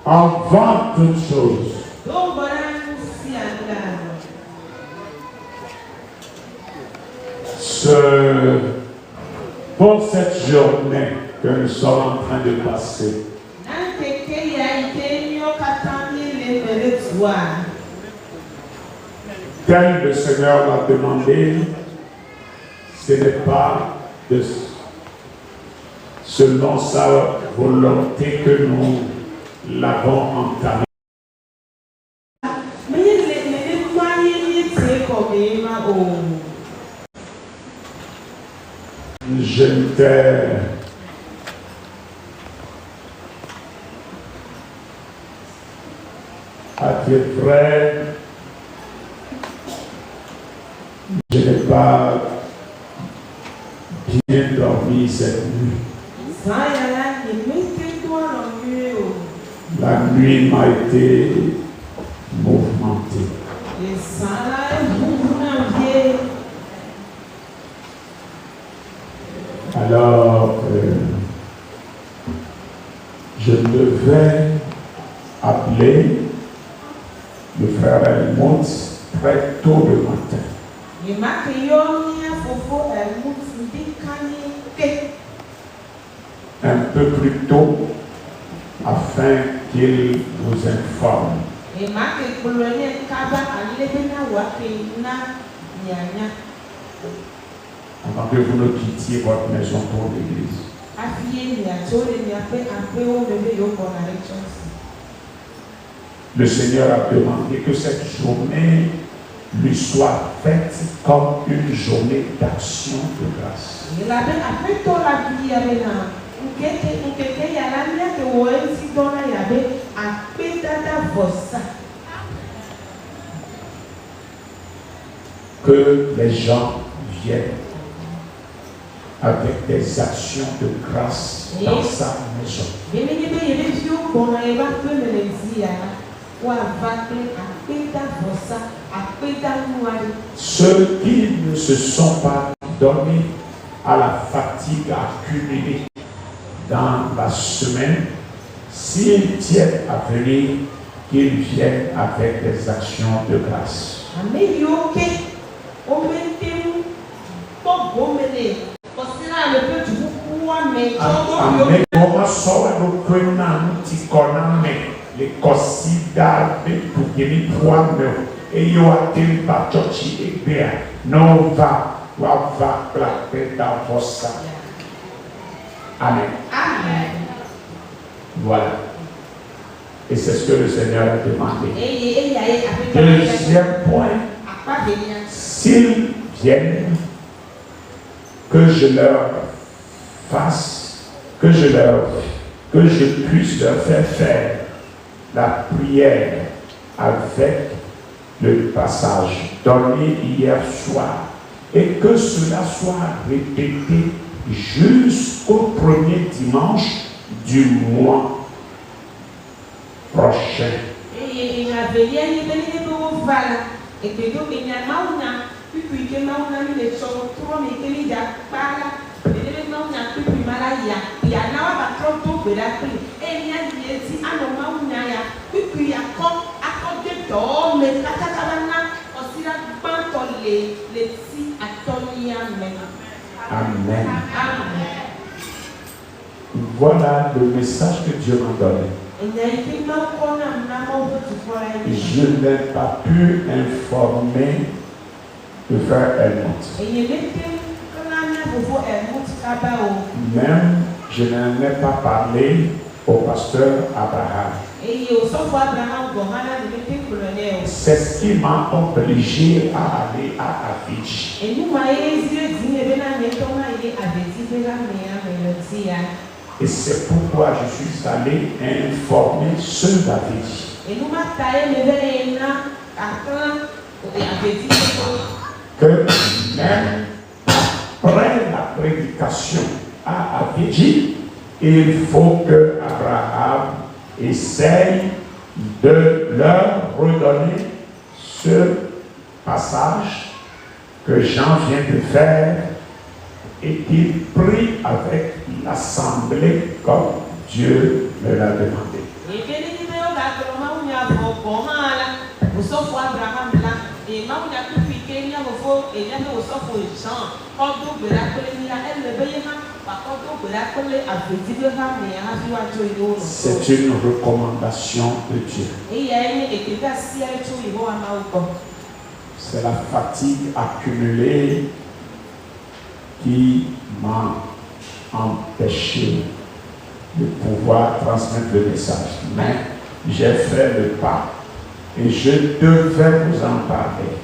Avant toute chose, pour cette journée que nous sommes en train de passer, tel le Seigneur l'a demandé, ce n'est pas selon sa volonté que nous l'avons entamé. J'étais à tes frères, je n'ai pas bien dormi cette nuit. La nuit m'a été mouvementée. Alors, je devais appeler le frère Helmut très tôt le matin. Un peu plus tôt, afin qu'il vous informe. Avant que vous ne quittiez votre maison pour l'église. Le Seigneur a demandé que cette journée lui soit faite comme une journée d'action de grâce. Que les gens viennent avec des actions de grâce dans sa maison. Ceux qui ne se sont pas donnés à la fatigue accumulée dans la semaine, s'ils tiennent à venir, qu'ils viennent avec des actions de grâce. Amen. Voilà. Et c'est ce que le Seigneur a demandé. Deuxième point, s'ils viennent, que je leur fasse, que je puisse leur faire la prière avec le passage donné hier soir et que cela soit répété jusqu'au premier dimanche du mois prochain. Amen. Voilà le message que Dieu m'a donné. Je n'ai pas pu informer le frère Helmut. Même je n'en ai pas parlé au pasteur Abraham. C'est ce qui m'a obligé à aller à Avicii. Et c'est pourquoi je suis allé informer ceux d'Avicii. Que même après la prédication à Avicii, il faut que Abraham essaye de leur redonner ce passage que Jean vient de faire et qu'il prie avec l'assemblée comme Dieu me l'a demandé. C'est une recommandation de Dieu. C'est la fatigue accumulée qui m'a empêché de pouvoir transmettre le message. Mais j'ai fait le pas et je devais vous en parler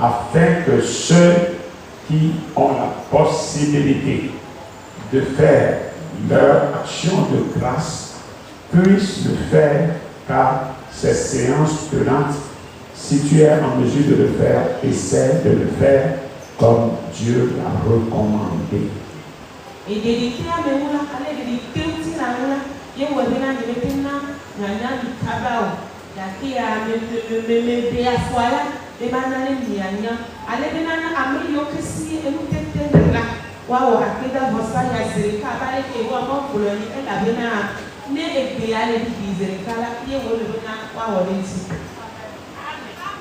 afin que ceux qui ont la possibilité de faire leur action de grâce puissent le faire, car ces séances tenantes, si tu es en mesure de le faire, essaie de le faire comme Dieu l'a recommandé.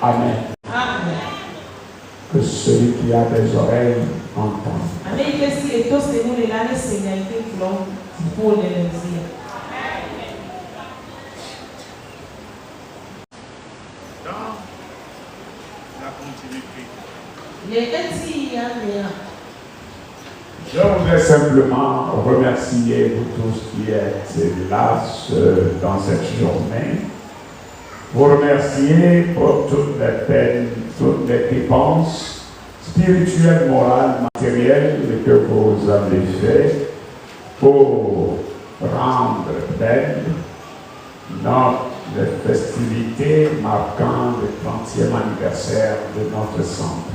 Amen. Que celui qui a des oreilles entende. Dans la continuité, je voudrais simplement remercier vous tous qui êtes là dans cette journée. Vous remercier pour toutes les peines, toutes les dépenses spirituelles, morales, matérielles que vous avez fait pour rendre belle les festivités marquant le 30e anniversaire de notre centre.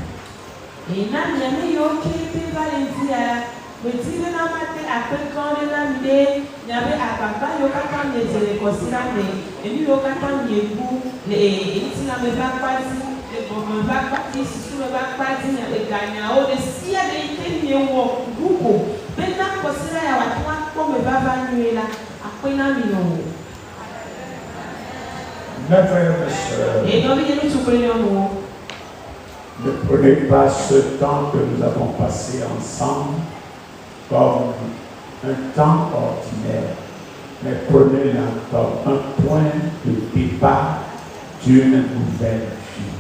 Mes frères et sœurs, ne prenez pas ce temps que nous avons passé ensemble comme un temps ordinaire, mais prenez-le comme un point de départ d'une nouvelle vie.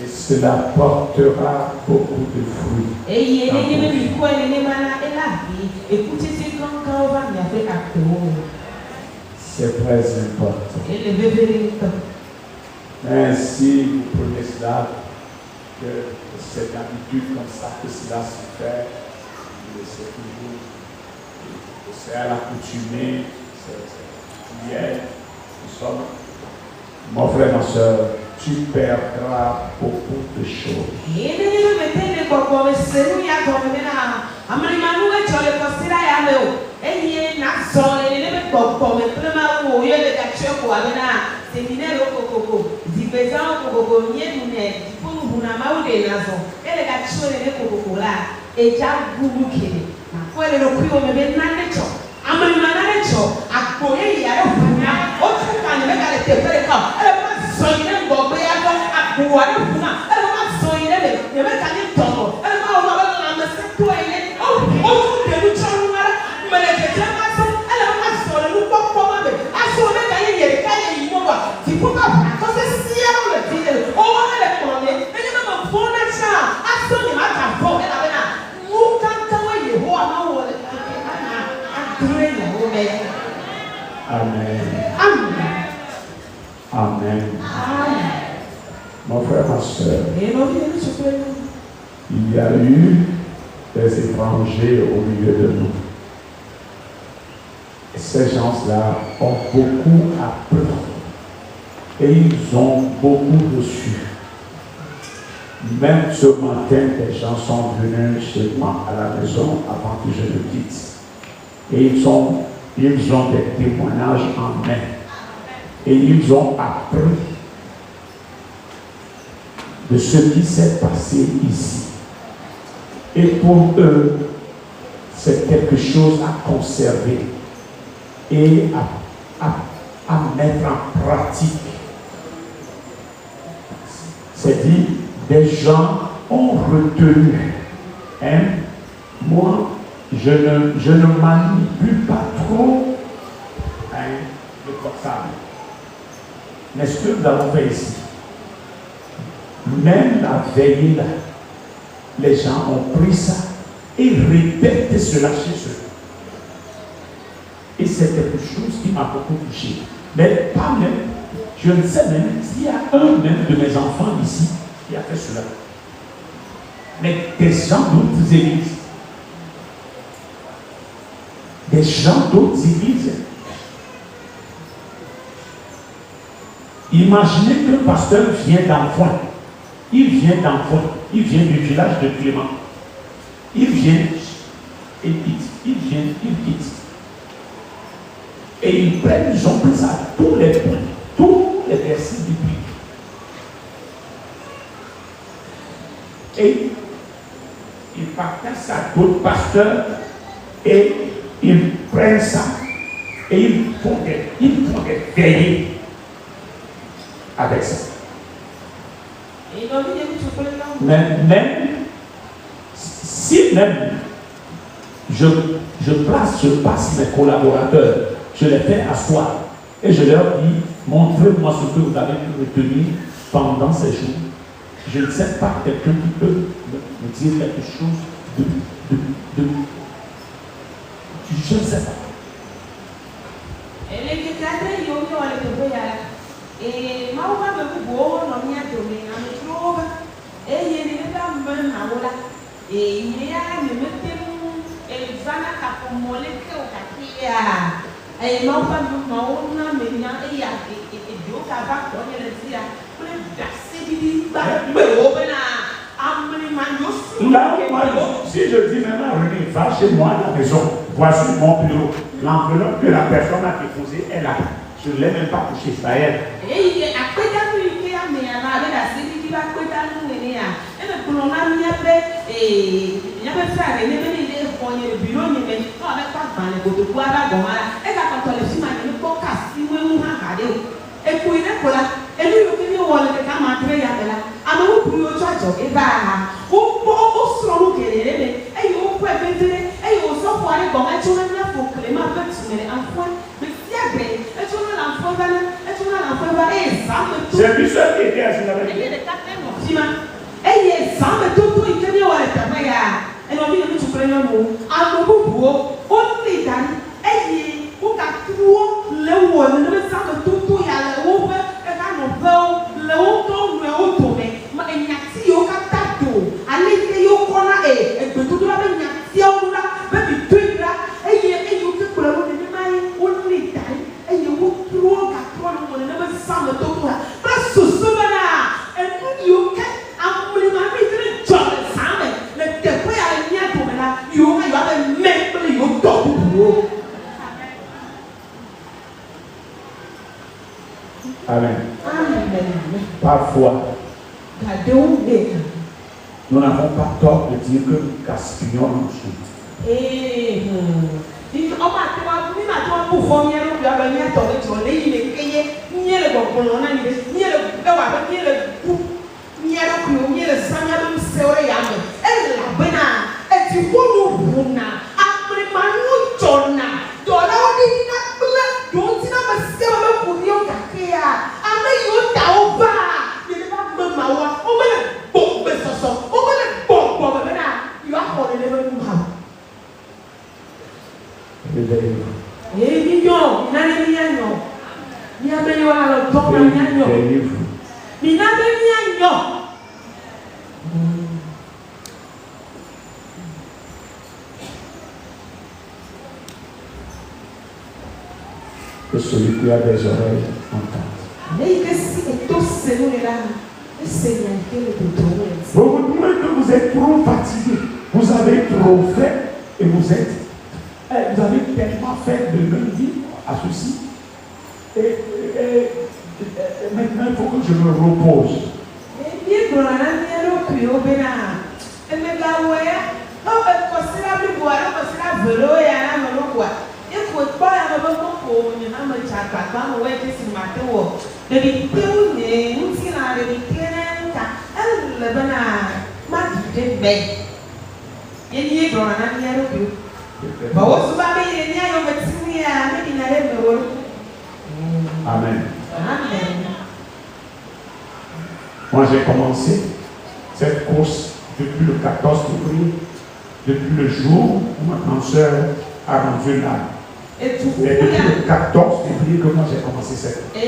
Et cela portera beaucoup de fruits. C'est très important. Mais si vous prenez cela, que c'est d'habitude comme ça que cela se fait, c'est toujours, c'est à l'accoutumée, c'est hier, nous sommes, mon frère, ma soeur, tu perdras beaucoup de choses. Amen. Amen. Mon frère, ma soeur, il y a eu des étrangers au milieu de nous. Et ces gens-là ont beaucoup appris et ils ont beaucoup reçu. Même ce matin, des gens sont venus chez moi à la maison avant que je le quitte. Et ils ont Ils ont des témoignages en main. Et ils ont appris de ce qui s'est passé ici. Et pour eux, c'est quelque chose à conserver et à mettre en pratique. C'est dit, des gens ont retenu. Hein? Moi, je ne manipule pas trop le portable. Mais ce que nous avons fait ici, même la veillée là, les gens ont pris ça et répété cela chez eux. Et c'est quelque chose qui m'a beaucoup touché. Mais pas même, je ne sais même s'il y a un même de mes enfants ici qui a fait cela. Mais des gens d'autres églises. Des gens d'autres églises. Imaginez qu'un pasteur vient d'Enfouin. Il vient d'Enfouin. Il vient du village de Clément. Il vient et quitte. Il vient, il quitte. Et ils prennent, ils ont pris ça à tous les points, tous les versets bibliques. Et ils partagent ça à d'autres pasteurs et ils prennent ça et ils font des veillées avec ça. Mais même si même je passe mes collaborateurs, je les fais asseoir et je leur dis, montrez-moi ce que vous avez pu retenir pendant ces jours. Je ne sais pas quelqu'un qui peut me dire quelque chose je ne sais pas. Là, moi, si je dis maintenant, René, va chez moi à la maison, voici mon bureau. L'enveloppe que la personne a déposée est là. Je ne l'ai même pas touché, ça y est. C'est lui seul qui était assis avec lui. Amen. Parfois, nous n'avons pas tort de dire que nous gaspillons nos choses. Que celui qui a des oreilles entende. Vous vous trouvez que vous êtes trop fatigué, vous avez trop fait et vous avez tellement fait de lundi à ceci. Et maintenant, il faut que je me repose. Amen. Moi, j'ai commencé cette course depuis le 14 février, depuis le jour où ma grande soeur a rendu là. Et depuis le 14 février que moi j'ai commencé cette course.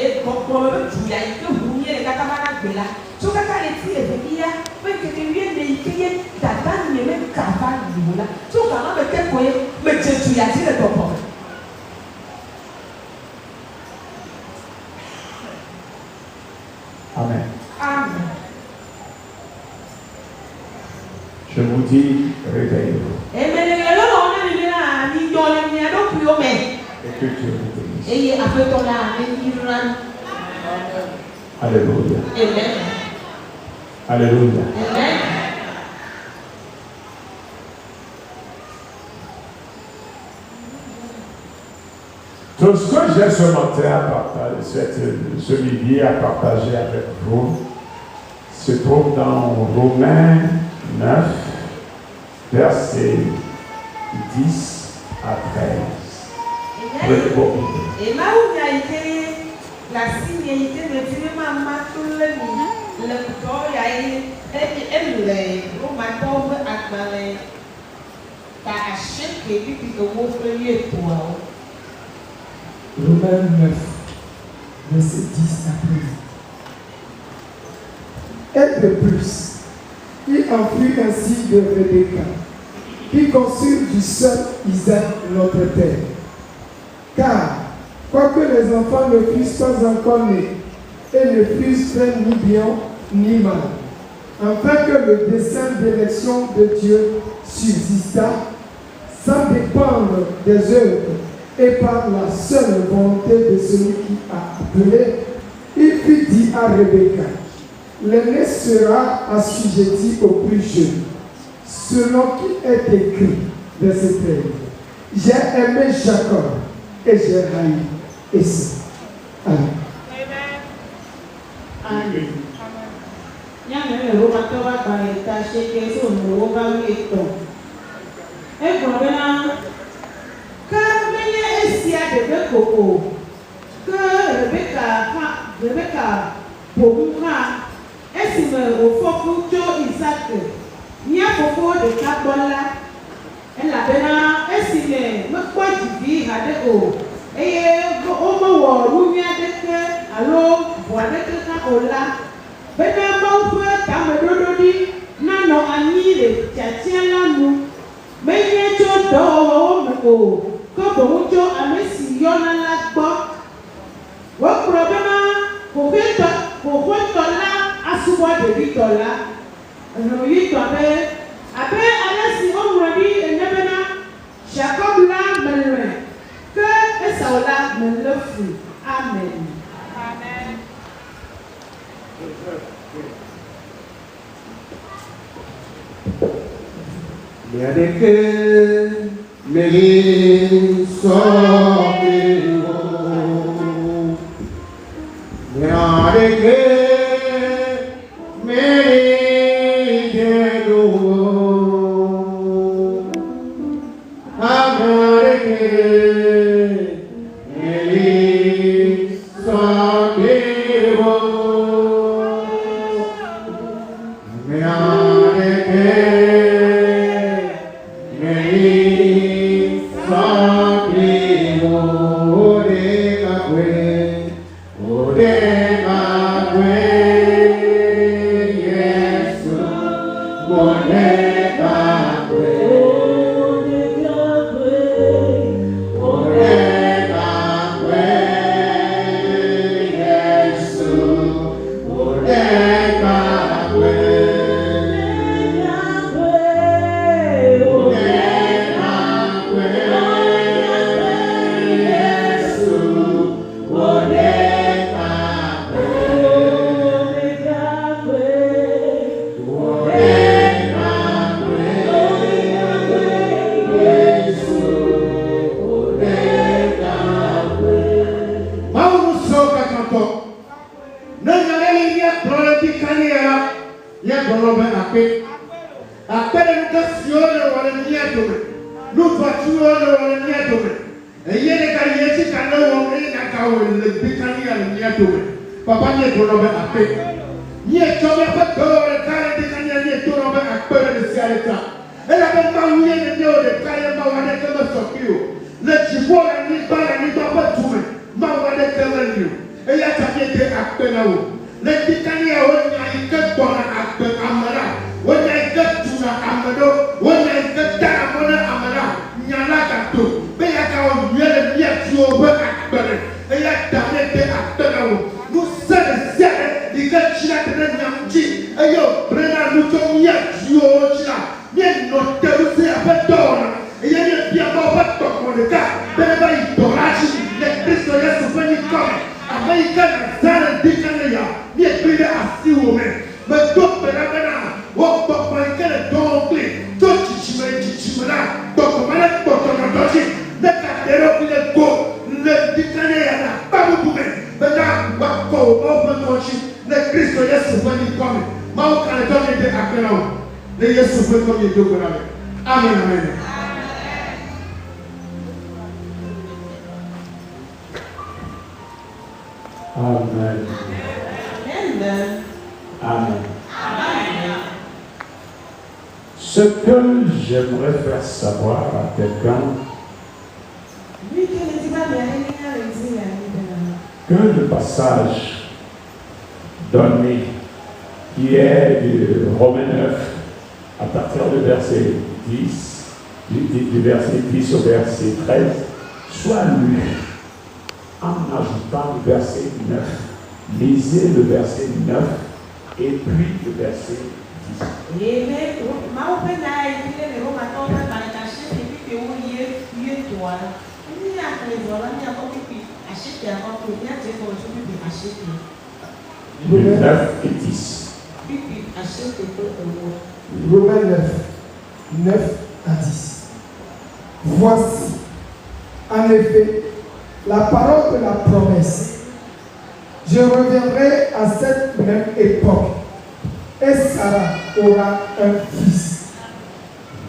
Amen. Amen. Je vous dis, réveillez-vous. Et que Dieu vous bénisse. Alléluia. Amen. Alléluia. Amen. Tout ce que j'ai ce matin à partager, ce midi à partager avec vous, se trouve dans Romains 9, versets 10 à 13. Et là où il y a été la signalité de Dieu, maman, tout le monde, le corps, il y a eu, elle, on m'a tombé à Malé, par un chèque qui dit que vous feriez toi. Romains 9, verset 10 à 13. Et de plus, il en fut ainsi de Rebecca, qui conçut du seul Isaac notre père. Car, quoique les enfants ne fussent pas encore nés, et ne fussent faits ni bien ni mal, afin que le dessein d'élection de Dieu subsistât, sans dépendre des œuvres, et par la seule volonté de celui qui a appelé, il fut dit à Rebecca, l'aîné sera assujetti au plus jeune, selon qui est écrit, verset 13, j'ai aimé Jacob et j'ai haï Esau. Amen. Amen. Que Rebecca, est-ce au fond Isaac, n'y a pas de Kabola, elle a bien, est-ce que me quoi du vie à des eaux, et au moment où nous y a des que, alors, voilà que Kabola, ben, mon frère, Kamadodi, Nano Anile, Tiatien Lamou, mais il y a tout d'or, que Bomucho a messi Yona Lakbo, what problème, pour là, à souvent de Vitola, nous y tombons, après, allez, si on me dit, et Nebena, Jacob là, me le que Esau là, me le fut. Amen. Amen. Yadeke meri sopiro, yadeke meri dedo, amareke meri sopiro, yadeke apé. Apé de nous on est mis à tomber. Nous voiture on est mis à tomber. Et il y a des gars qui sont on est à le bécani à le mis à tomber. Papa n'y est pour l'homme apé. N'y est tombé pas dehors le carré des gars n'y est tout l'homme apé de ciel état. Et la même pas où il y a des gens de carré pas où on est comme sortir. Le chiffon la nuit pas tout mais. Ma où on est comme un lieu. Et il y a ta vie de apé là-haut. Le bécani à on y a une quête pour un apé amara. On a une quête pour un amado. On a une quête pour un amara. Nyala gato. Mais il y a quand on vient de bien tuer au beurre apé. Et il y a ta vie de apé là-haut. Nous sommes les ciels, les gars qui ont été nyamti. Et yo, Brenna, nous sommes y à tuer au chila. Bien noté, vous savez, à peu et il y a des bien pas de le cas. Ben, il dorage, les prisonniers sont venus comme. Après, il y a des années décalées. Il y a des assis au même. Mais d'autres, on peut pas les dompter. D'autres, tu me là. Donc, on va les porter. Les cadres qui les go, les décalés, pas beaucoup. Maintenant, on va manger. Les prisonniers sont venus comme. Mais on can donner des appels. Les Jésus sont comme les deux. Amen, amen. Amen. Amen. Ce que j'aimerais faire savoir à quelqu'un, que le passage donné qui est de Romains 9 à partir du verset 10, du verset 10 au verset 13, soit lu en ajoutant le verset 9. Lisez le verset 9 et puis le verset 10. Le 9 et 10. Romains 9 à 10. Voici, en effet, la parole de la promesse. Je reviendrai à cette même époque, et Sarah aura un fils.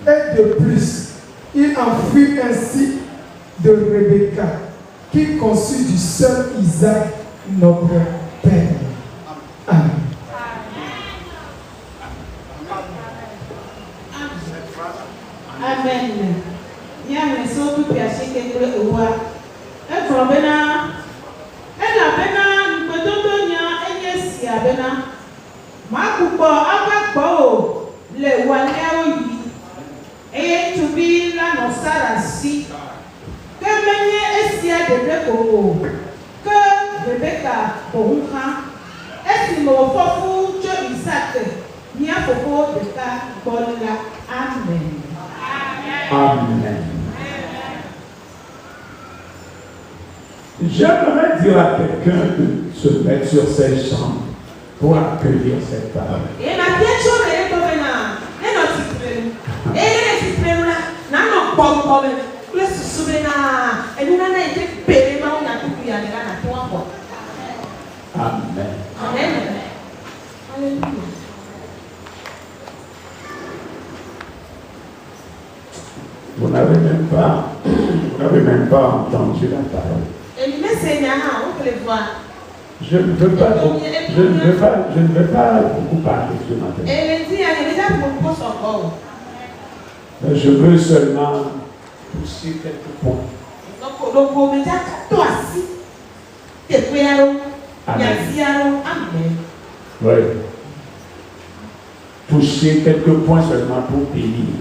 Et de plus, il en fut ainsi de Rebecca, qui conçut du seul Isaac, notre père. Amen. Amen. Nyame so tu piache kekele owa. E from bena. E la bena nkododo nya enye si abena. Ma kupo akakpo o le wa le oyi. Eye to bi la no Sara si. Ke menye esia de beko. Ke Rebecca bohunha. Esi mo fofu jo Isaac. Nia fofo de ka bola. Amen. Amen. J'aimerais dire à quelqu'un de se mettre sur ses jambes pour accueillir cette parole. Amen. Alléluia. Vous n'avez même pas entendu la parole. Je ne veux pas beaucoup parler ce matin. Mais je veux seulement pousser quelques points. Amen. Oui. Toucher quelques points seulement pour bénir.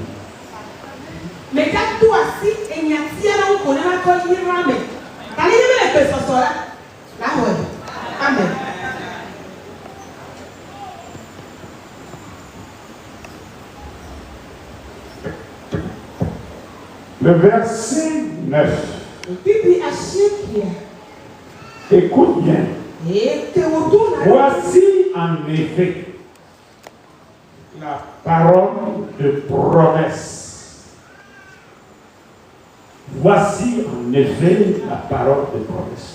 Mais quand tu as si et n'y a pas de problème à dire Amen. Quand il y a des personnes là, Amen. Le verset 9. Écoute bien. Voici en effet la parole de promesse. Voici en effet la parole de promesse.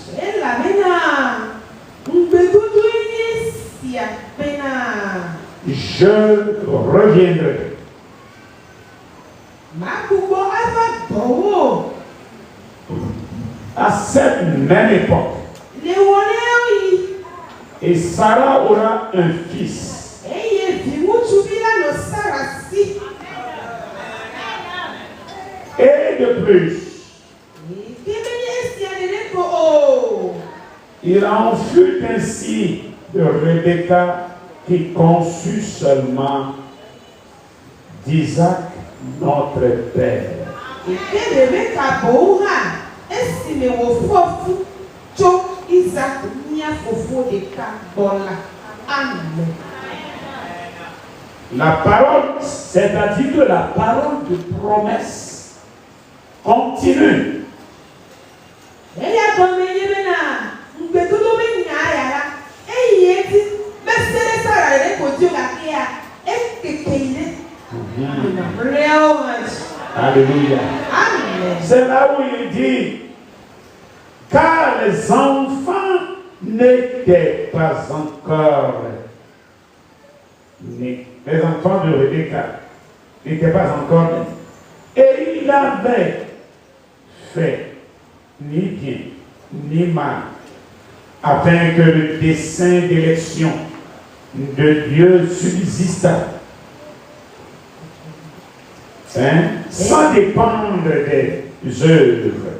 je reviendrai. À cette même époque, et Sarah aura un fils. Et de plus, il en fut ainsi de Rebecca qui conçut seulement d'Isaac notre père. La parole, c'est-à-dire que la parole de promesse continue. Alléluia. C'est là où il dit, car les enfants n'étaient pas encore nés. Les enfants de Rebecca n'étaient pas encore nés. Et il n'avait fait ni bien ni mal, afin que le dessein d'élection de Dieu subsistât. Sans dépendre des œuvres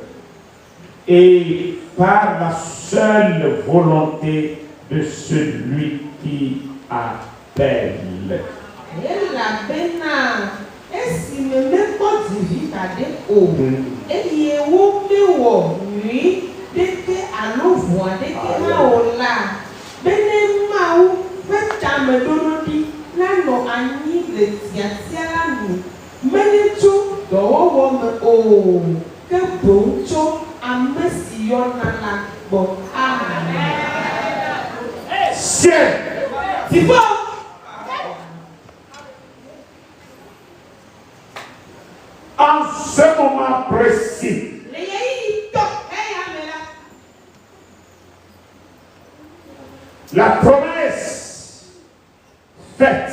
et par la seule volonté de celui qui appelle. En ce moment précis, la promesse faite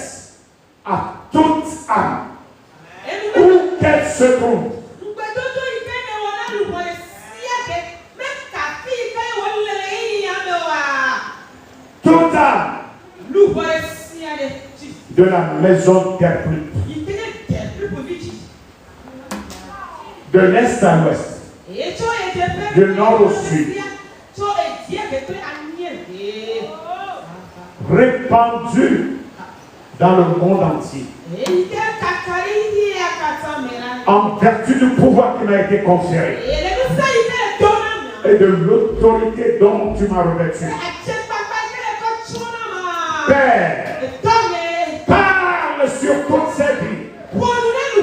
à toute âme, où qu'elle se trouve, toute âme de la maison perpétue, de l'est à l'ouest, de nord au sud, répandue dans le monde entier, en vertu du pouvoir qui m'a été conféré et de l'autorité dont tu m'as revêtu. Père, parle sur toute cette vie et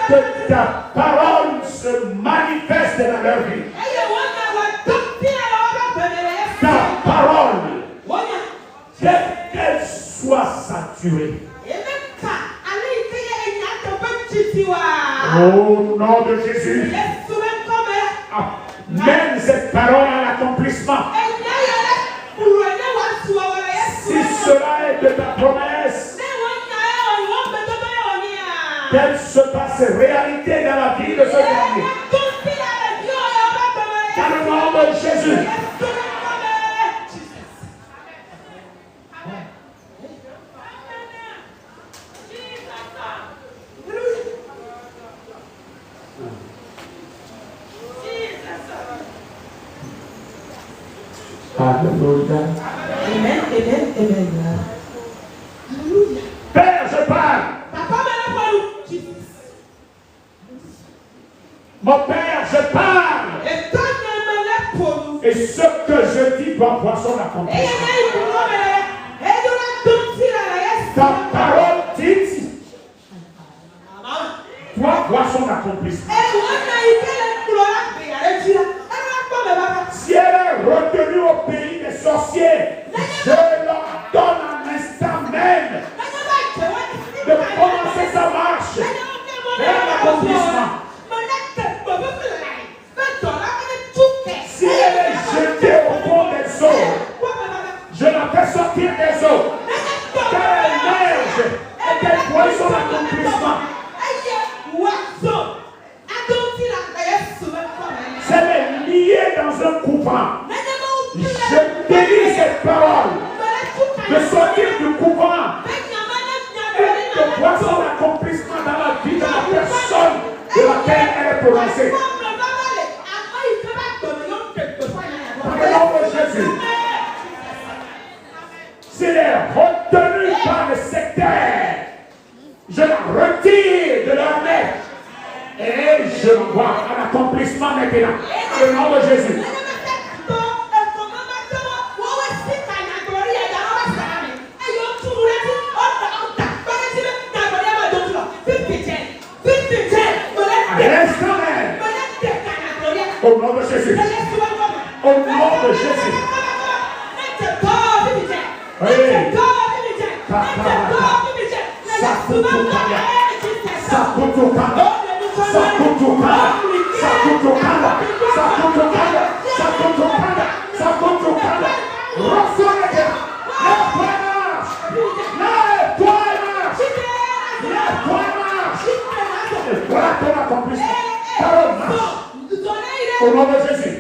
que ta parole se manifeste dans leur vie. Ta parole, qu'elle soit saturée. Au nom de Jésus, amène cette parole à l'accomplissement. Si cela est de ta promesse, qu'elle se passe réalité dans la vie de ce dernier. Dans le nom de Jésus. Alléluia. Amen, amen, amen. Alléluia. Père, je parle. Mon Père, je parle. Et ce que je dis doit voir son accomplissement. Ta parole dite doit voir son accomplissement. Si elle est retenue au pays des sorciers, je leur donne un instant même de commencer sa marche vers l'accomplissement. Si elle est jetée au fond des eaux, je la fais sortir des eaux. Car elle son accomplissement. C'est les lier dans un couvent. Je bénis cette parole de sortir du couvent et de voir son accomplissement dans la vie de la personne de laquelle elle est prononcée. Dans le nom de Jésus. S'il est retenu par le sectaire, je la retire de leur maître et je vois à l'accomplissement maintenant. Au nom de Jésus. À l'instant même. Au nom de Jésus. Au nom de Jésus. Oui. Voilà ton accomplissement. Au nom de Jésus.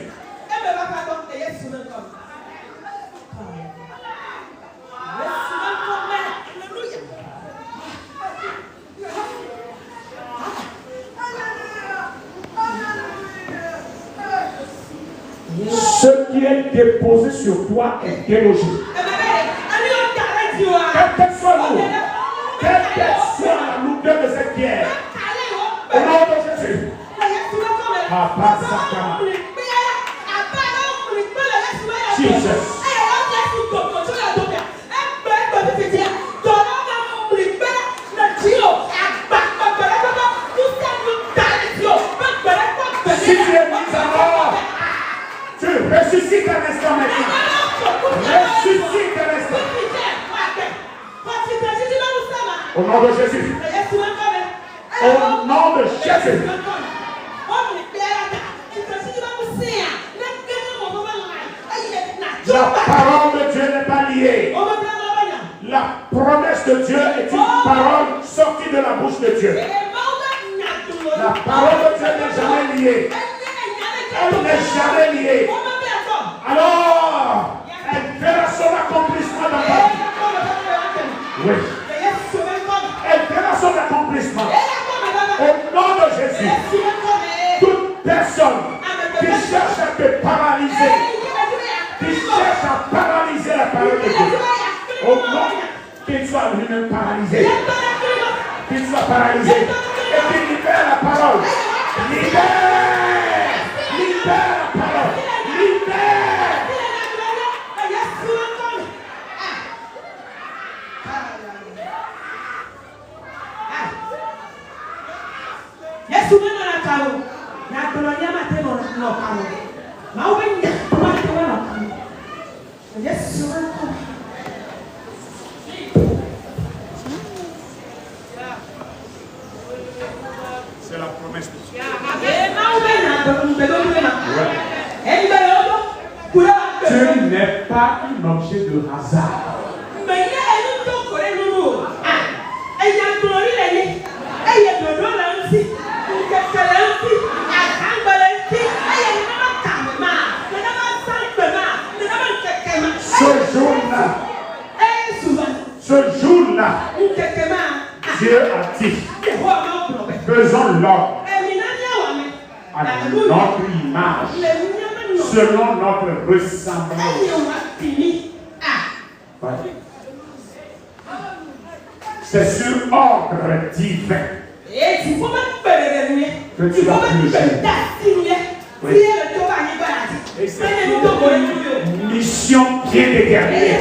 Ce qui est déposé sur toi est délogé. Quelle que soit l'eau, quelle que soit la lourdeur de cette pierre, au nom de Jésus. Jesus. Si tu es mis alors, tu ressuscites un instant maintenant. Ressuscite un instant. Au nom de Jésus. Au nom de Jésus. La parole de Dieu n'est pas liée. La promesse de Dieu est une parole sortie de la bouche de Dieu. La parole de Dieu n'est jamais liée. Elle n'est jamais liée. Alors, elle verra son accomplissement dans ta vie. Oui. Elle verra son accomplissement. Au nom de Jésus. Toute personne qui cherche à te paralyser, qui cherche à paralyser la parole de Dieu, au nom qu'il soit lui-même paralysé, qu'il soit paralysé et qu'il libère la parole. Libère la parole. Libère. C'est la promesse de Dieu. Tu n'es pas un objet de hasard. Ce jour-là, Dieu a dit, faisons l'homme à notre image, selon notre ressemblance. C'est sur ordre divin que tu vas purger. Oui. Et c'est une mission bien déterminée.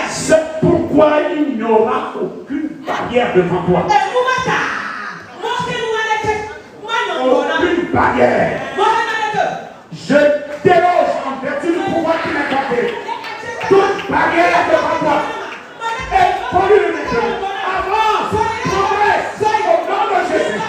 C'est pourquoi il n'y aura aucune barrière devant toi. Aucune barrière. Je déloge en vertu du pouvoir qui m'a accordé. Toute barrière devant toi. Et pour lui maintenant. Avance. Progresse. Au nom de Jésus.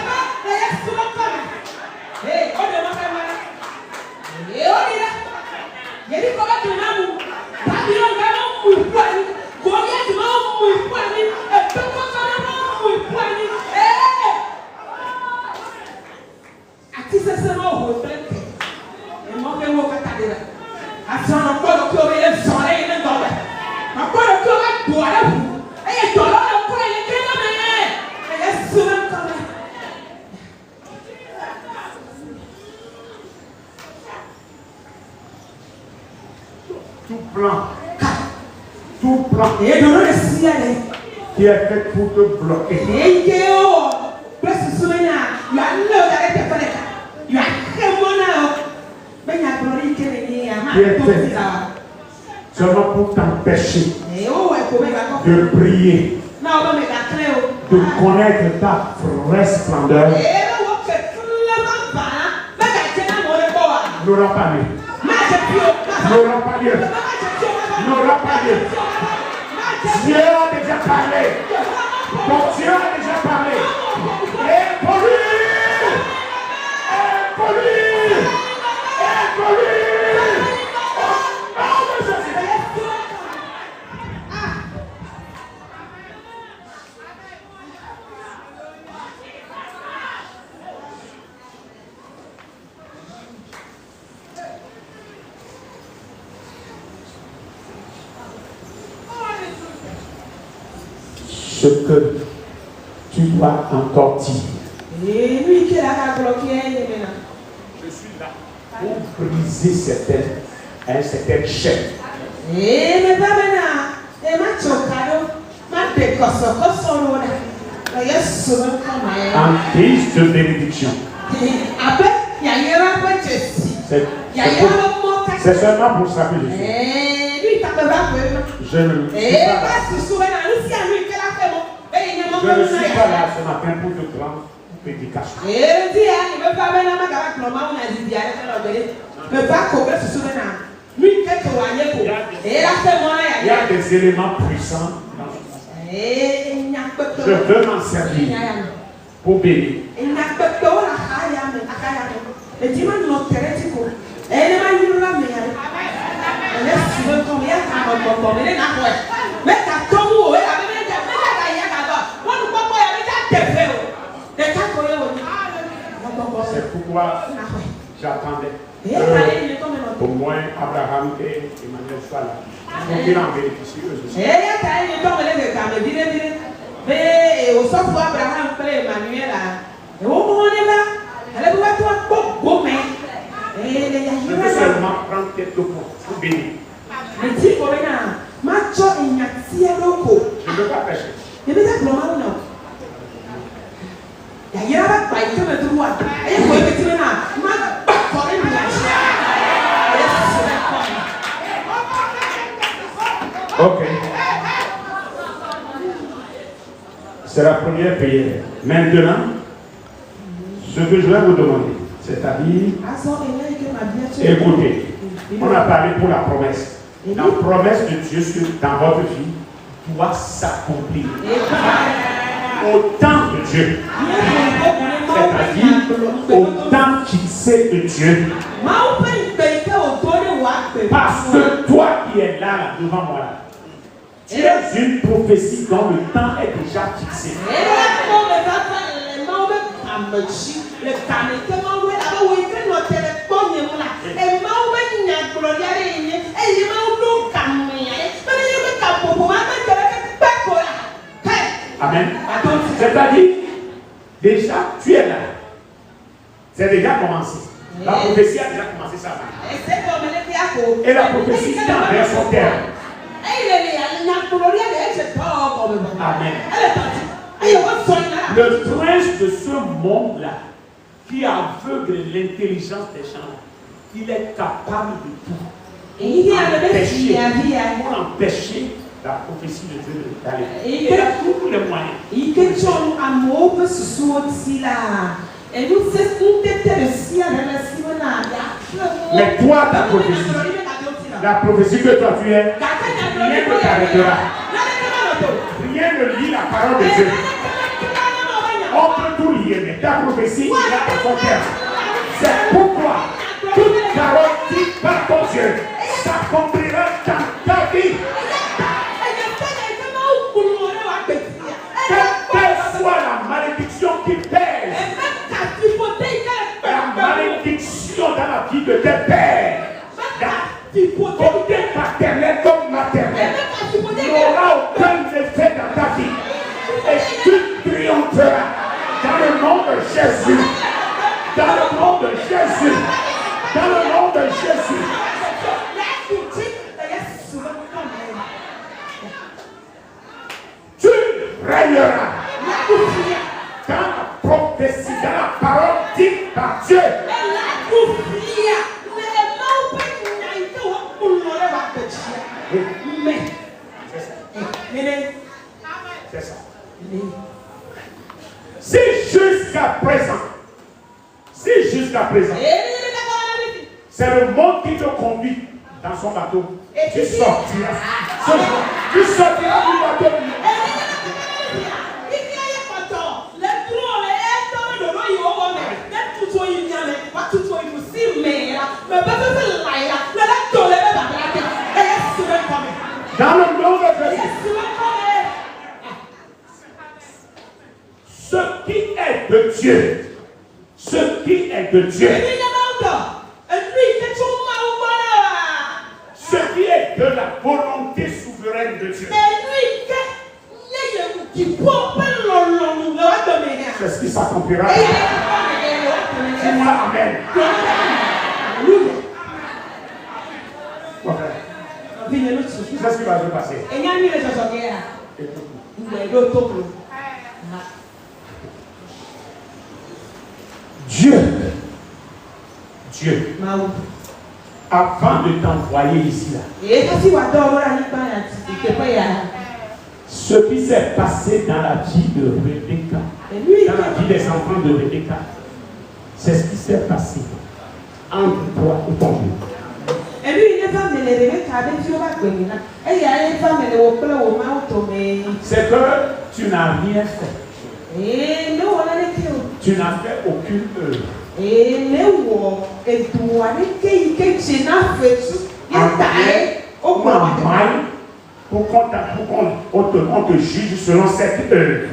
qui est faite pour te bloquer. Qui est faite seulement pour t'empêcher de prier, de connaître ta vraie splendeur. N'aura pas lieu. N'aura pas lieu. N'aura pas lieu. Dieu a déjà parlé. Ton Dieu a déjà parlé. Et pour lui. Et pour lui. Et pour lui. Ce que tu dois encore dire. Je suis là pour briser certaines chaînes. En guise de bénédiction. C'est seulement pour ça que je suis. Je ne suis pas là ce matin pour te prendre prédication. Il y a des éléments puissants dans ce passage. Je veux m'en servir pour bénir. C'est pourquoi j'attendais au moins Abraham et Emmanuel soient là. Donc il en bénéficie eux aussi. Je veux seulement prendre quelques points pour bénir. Je ne veux pas pécher. Ok. C'est la première prière. Maintenant, ce que je vais vous demander, c'est-à-dire, écoutez, on a parlé pour la promesse. La promesse de Dieu dans votre vie doit s'accomplir. Au temps de Dieu. C'est-à-dire au temps fixé de Dieu. Parce que toi qui es là devant moi, tu es une prophétie dont le temps est déjà fixé. Amen. C'est-à-dire, déjà, tu es là. C'est déjà commencé. La prophétie a déjà commencé ça. Et la prophétie tend vers son terme. Amen. Le prince de ce monde-là, qui aveugle l'intelligence des gens, il est capable de tout. Pour empêcher la prophétie de Dieu d'aller. Il a tous les moyens. Mais toi, ta prophétie, la prophétie que toi tu es, rien ne t'arrêtera. Rien ne lie la parole de Dieu. On peut tout lier, mais ta prophétie, il a son terme. C'est pourquoi toute parole dite par ton Dieu s'accomplira dans ta vie. Quelle soit la malédiction qui pèse, la malédiction dans la vie de tes pères, côté paternel comme maternel, n'aura aucun effet dans ta vie. Et tu triompheras dans le nom de Jésus. Dans le nom de Jésus. Dans le nom de Jésus. régnera. Dans la prophétie, dans la parole dite par Dieu. C'est ça. Si jusqu'à présent, c'est le monde qui te conduit dans son bateau, tu sortiras. Tu sortiras du bateau. Dans le nom de Jésus. Ce qui est de Dieu, ce qui est de Dieu, ce qui est de la volonté souveraine de Dieu, c'est ce qui s'accomplira. Dis-moi amen. C'est ce qui va se passer. Dieu, avant de t'envoyer ici là, ce qui s'est passé dans la vie de Rebecca, dans la vie des enfants de Rebecca, c'est ce qui s'est passé entre toi et ton Dieu. C'est que tu n'as rien fait. Tu n'as fait aucune œuvre. Pour qu'on te juge selon cette œuvre.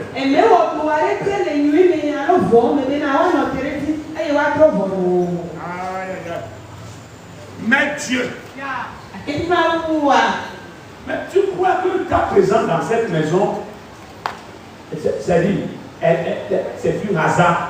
Mais Dieu, mais tu crois que ta présence dans cette maison, c'est-à-dire, c'est un hasard.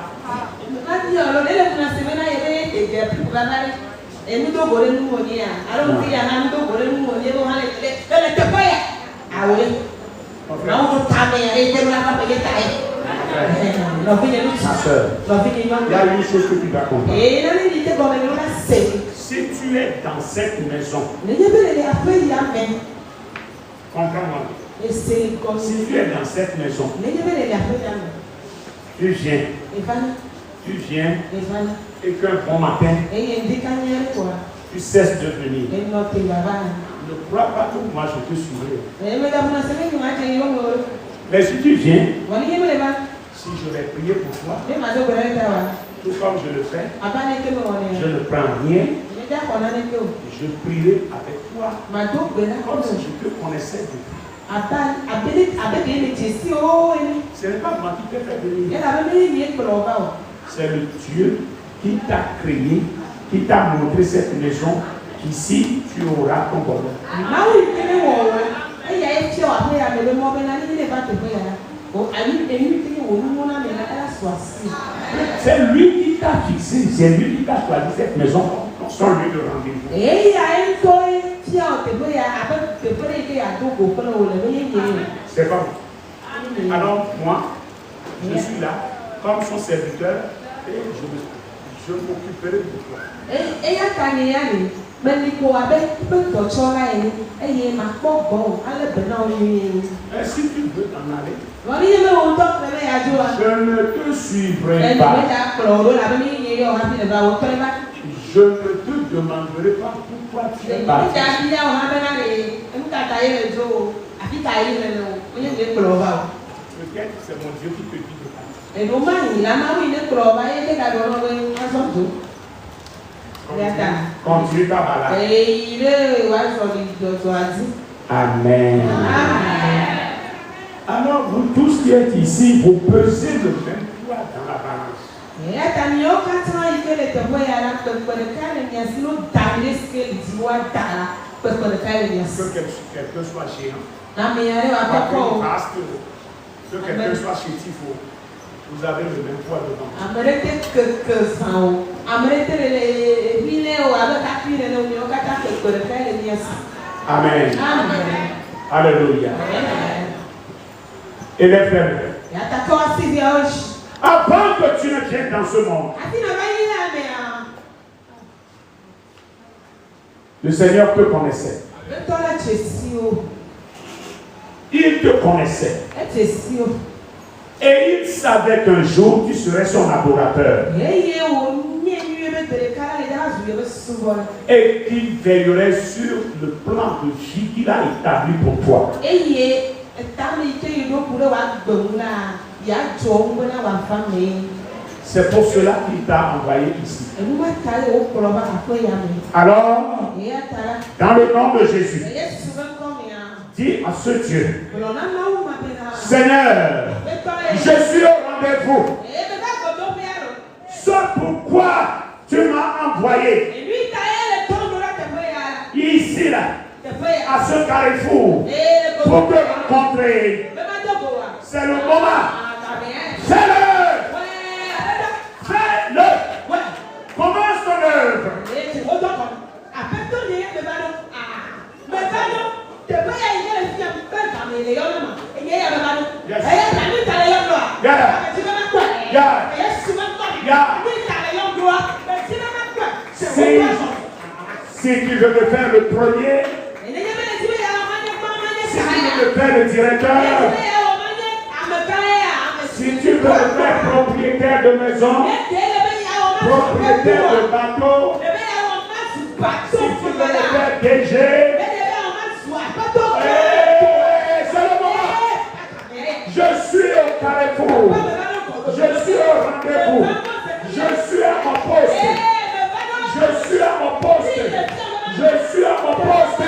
Ma soeur, il y a une chose que tu dois comprendre. Si tu es dans cette maison, comprends-moi. Si tu es dans cette maison, tu viens et qu'un bon matin, tu cesses de venir. Ne crois pas que moi je te suivrai. Mais si tu viens, si je vais prier pour toi, tout comme je le fais, je ne prends rien. Je prierai avec toi comme si je te connaissais depuis. Ce n'est pas moi qui t'ai fait venir. C'est le Dieu qui t'a créé, qui t'a montré cette maison, qu'ici tu auras ton bonheur. C'est lui qui t'a fixé, c'est lui qui t'a choisi cette maison comme son lieu de rendez-vous. C'est pas bon. Alors moi, je suis là comme son serviteur et je m'occuperai de toi. Si tu veux t'en aller, je ne te suivrai pas. Je ne te demanderai pas pourquoi tu es parti. Peut-être c'est mon Dieu qui te dit de partir. Continue ta balade. Amen. Alors vous tous qui êtes ici, vous pesez le même poids dans la balance. Que quelqu'un soit géant, que quelqu'un soit chétif, vous avez le même poids devant. Amen. Alléluia. Élève-le. Avant que tu ne viennes dans ce monde, le Seigneur te connaissait. Il te connaissait. Et il savait qu'un jour tu serais son adorateur. Et qu'il veillerait sur le plan de vie qu'il a établi pour toi. C'est pour cela qu'il t'a envoyé ici. Alors, dans le nom de Jésus, dis à ce Dieu, Seigneur, je suis au rendez-vous. C'est pourquoi tu m'as envoyé ici, là, à ce carrefour, pour te rencontrer. C'est le moment. Fais-le. Fais-le. Commence ton œuvre. Si tu veux me faire le premier, si tu veux me faire le directeur, si tu veux me faire propriétaire de maison, propriétaire de bateau, si tu veux me faire DG, c'est le moment. Je suis au carrefour. Je suis au rendez-vous. Je suis à mon poste. Je suis à mon poste. Je suis à mon poste.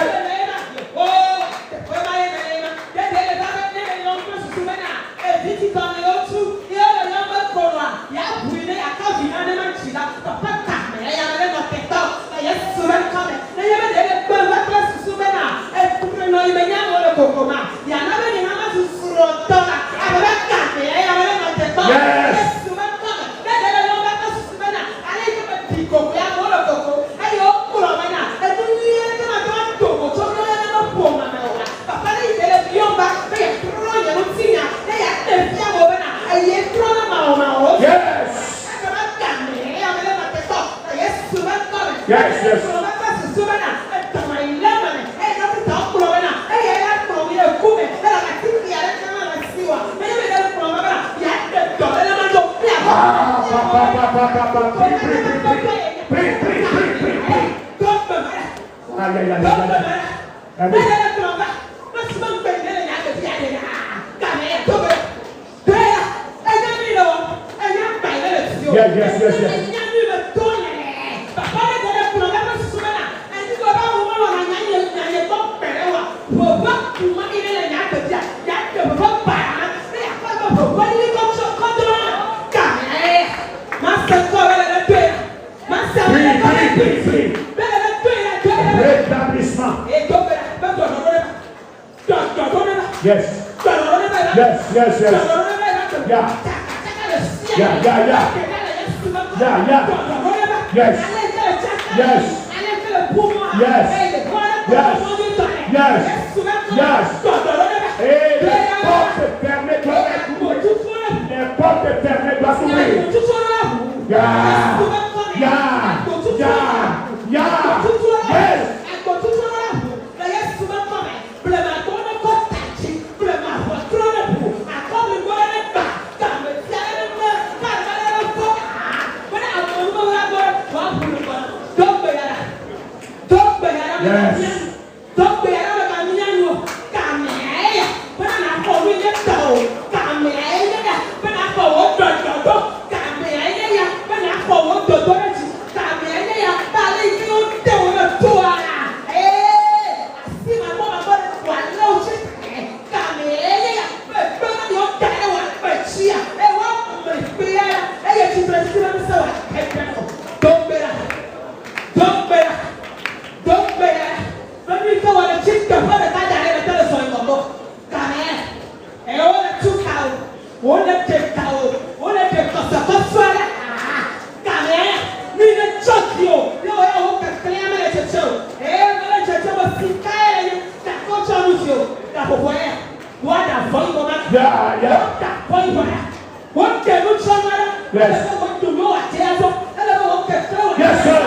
Yes, sir.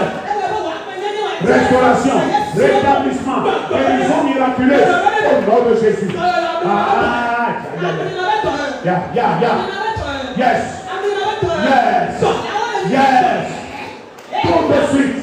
Restauration, rétablissement, guérison miraculeuse au nom de Jésus. Yes. Tout de suite.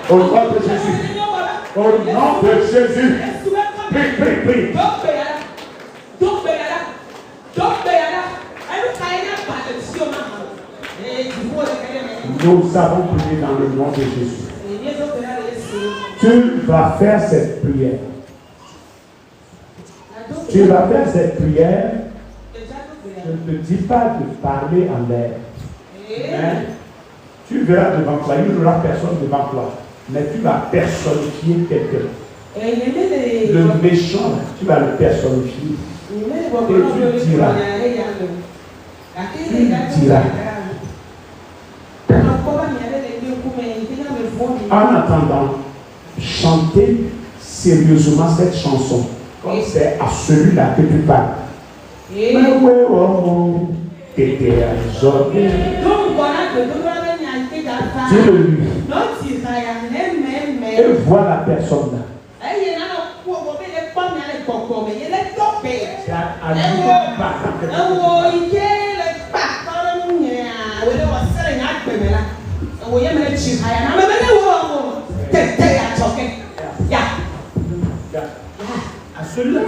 Au nom de Jésus. Au nom de Jésus. Prie. Nous avons prié dans le nom de Jésus. Tu vas faire cette prière. Tu vas faire cette prière. Je ne te dis pas de parler en l'air. Mais tu verras devant toi, il n'y aura personne devant toi. Mais tu vas personnifier quelqu'un. Le méchant, tu vas le personnifier. Et tu diras. En attendant, chantez sérieusement cette chanson. Comme c'est à celui-là que tu parles. Mais ouais, oh, t'étais à Jordan. Dis-le-lui. Et vois la personne là. À celui-là.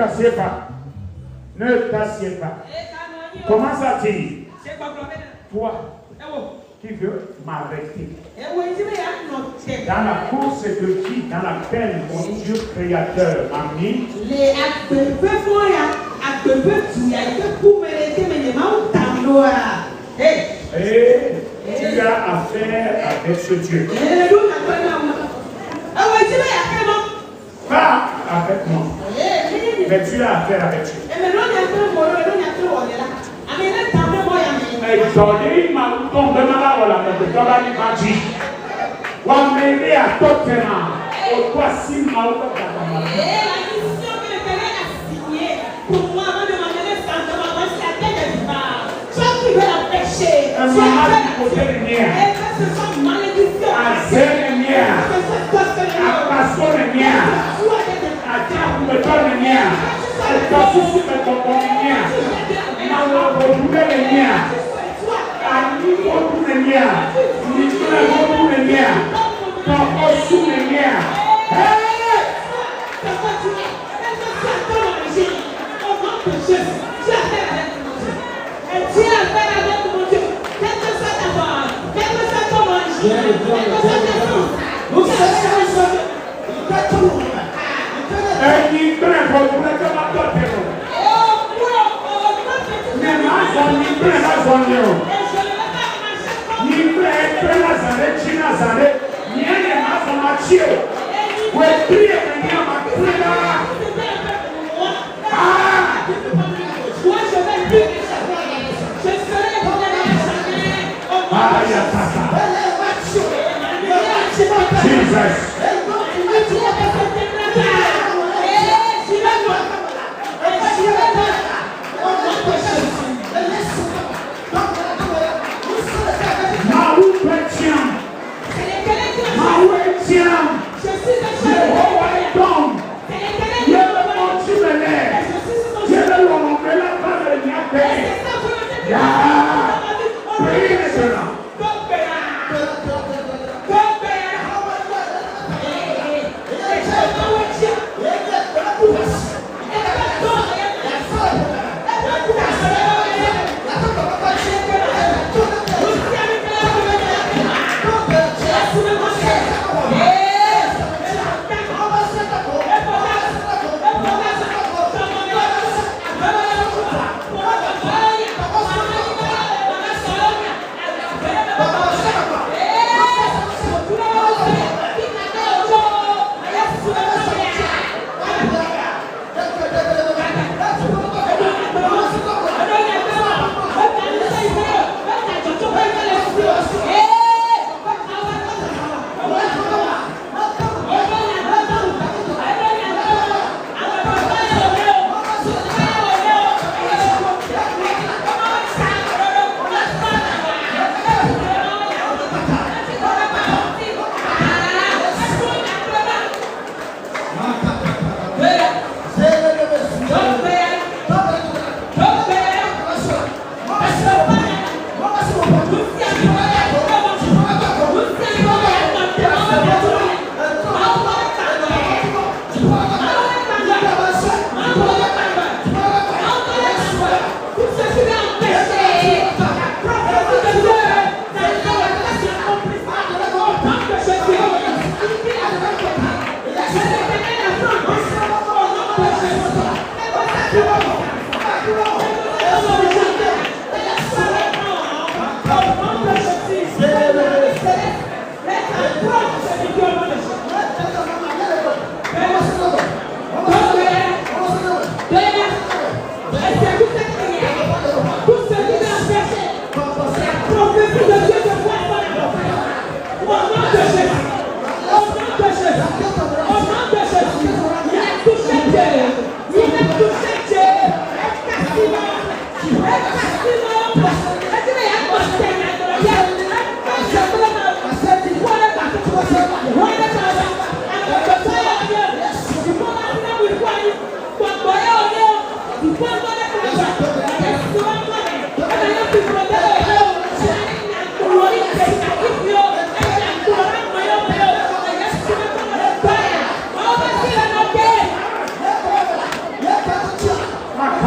t'assieds pas. Ne t'assieds pas. Comment ça t'est? Toi qui veux m'arrêter. Dans la course de qui, dans laquelle mon Dieu créateur m'a mis, et tu as affaire avec ce Dieu. Pas avec moi, mais tu as affaire avec Dieu. Aujourd'hui, ma tombe de malade, voilà, mais tu vas lui dire, wa m'aider à toi tellement, au toi si mal au un moment du côté de mien, à zéro de mien, à passion de mien, à diable de toi de mien, à toi souci de ton mien, à retrouver le mien, à niveau de mien, niveau de mien, ton ossu de mien.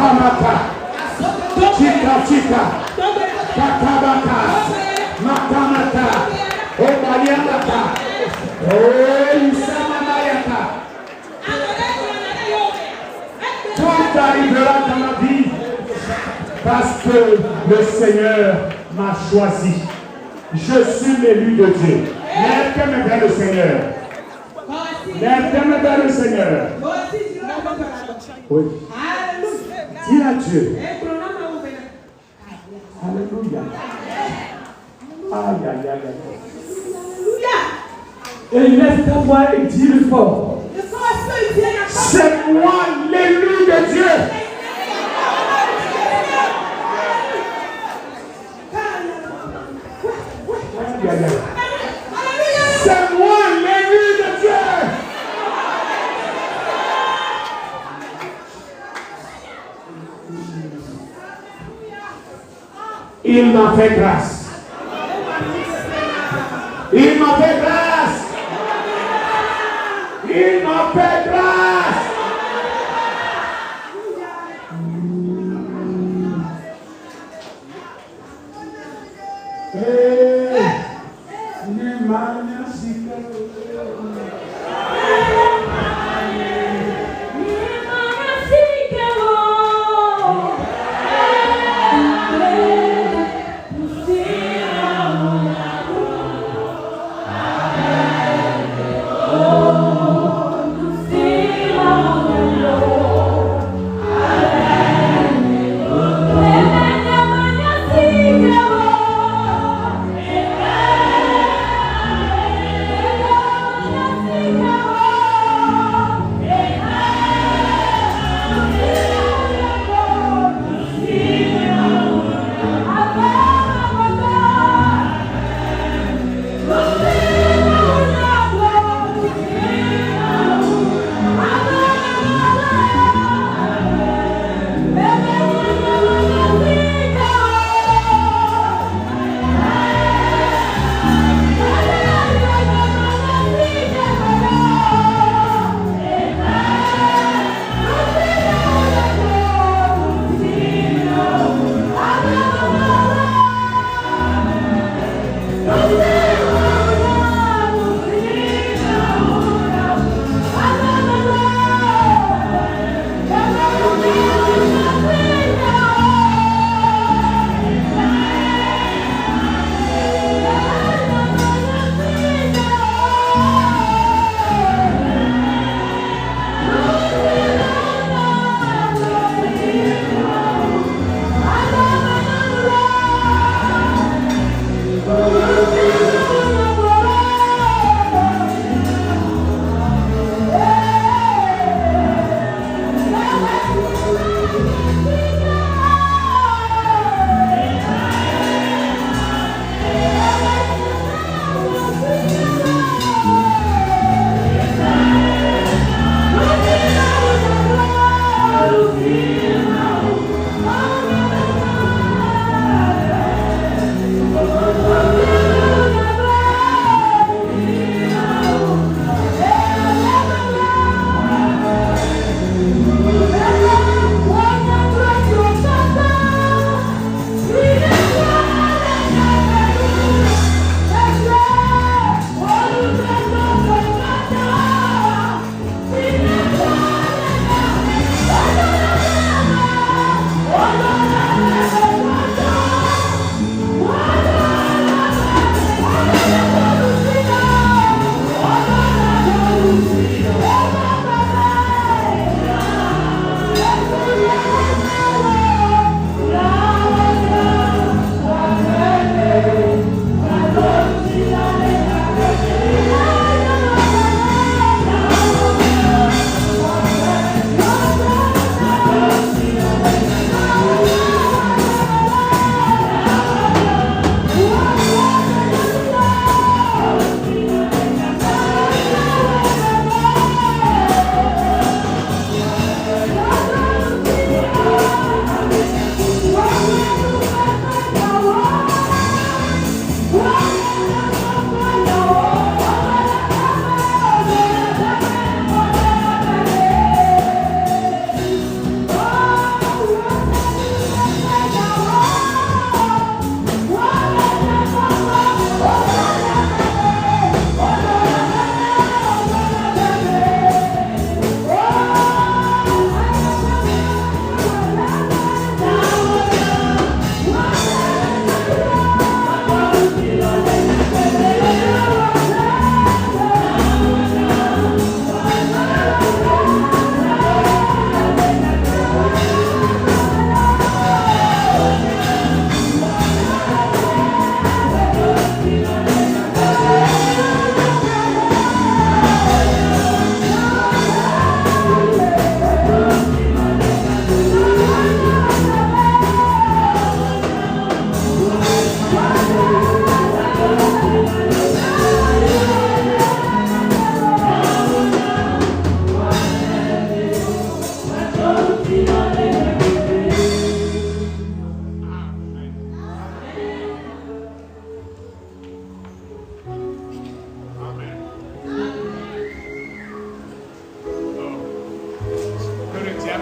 Makamaka. Chika. Kakabaka. Makamaka. Obaliamaka. Isamamayaka. Tout arrivera dans ma vie parce que le Seigneur m'a choisi. Je suis l'élu de Dieu. Lève-toi vers le Seigneur. Lève-toi vers le Seigneur. Oui. Dis à Dieu. Alléluia. Aïe, aïe, aïe, aïe. Et lève ta voix et dis-le fort. C'est moi l'élu de Dieu. C'est moi l'élu de Dieu. Il m'a fait grâce. Il m'a fait grâce. Il m'a fait grâce. Oh,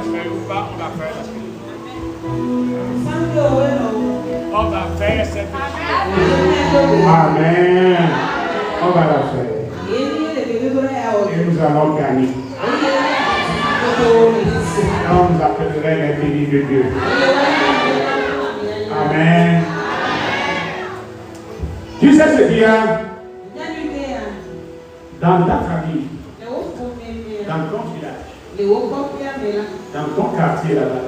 faire ou pas, on va faire la prière. On va faire cette prière. Amen. On va la faire. Et nous allons gagner. On nous appellerait les bénis de Dieu. Amen. Tu sais ce qu'il y a dans ta famille, dans ton village, dans ton quartier là-bas.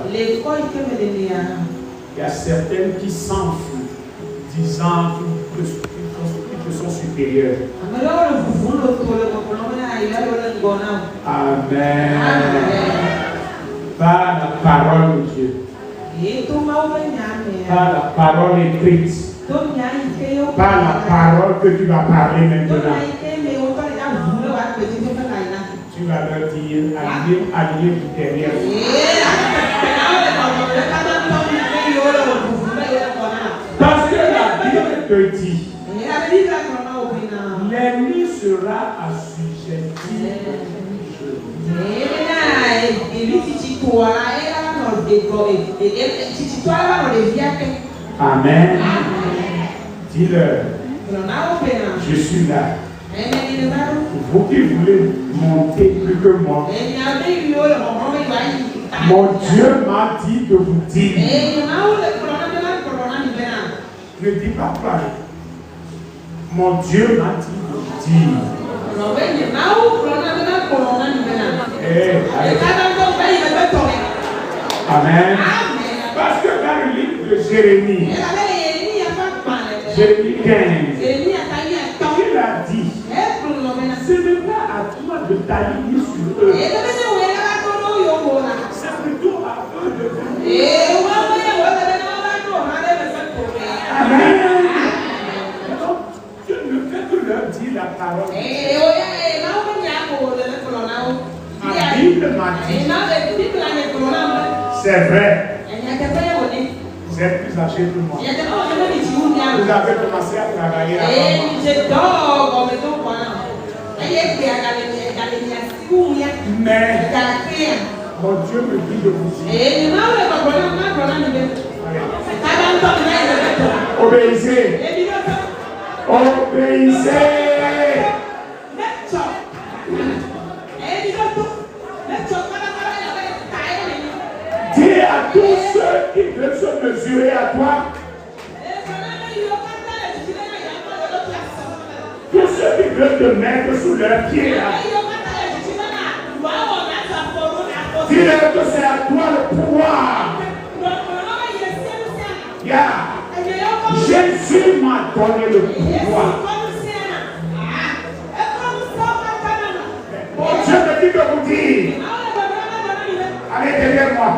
Il y a certaines qui s'enfuient, disant qu'ils sont supérieurs. Amen. Par la parole de Dieu. Par la parole écrite. Par la parole que tu vas parler maintenant. Tu vas leur dire, alliez du derrière. Parce que la Bible te dit, l'ennemi sera assujetti. Amen. Dis-leur, je suis là. Vous qui voulez monter plus que moi, mon Dieu m'a dit de vous dire. Ne dis pas parler. Mon Dieu m'a dit de vous dire. Amen. Parce que dans le livre de Jérémie, Jérémie 15, il a dit, ce n'est pas à toi de t'aligner sur eux. C'est plutôt à eux de venir. Amen. Donc, tu ne fais que leur dire la parole. Ma Bible m'a dit. C'est vrai. Vous êtes plus âgé que moi. Vous avez commencé à travailler avant moi. Mais mon Dieu me dit de vous dire. Obéissez. Obéissez. Dis à tous ceux qui veulent se mesurer à toi, tous ceux qui veulent te mettre sous leurs pieds, dis-leur que c'est à toi le pouvoir. Yeah. Jésus m'a donné le pouvoir. Mon Dieu me dit de vous dire, allez derrière moi.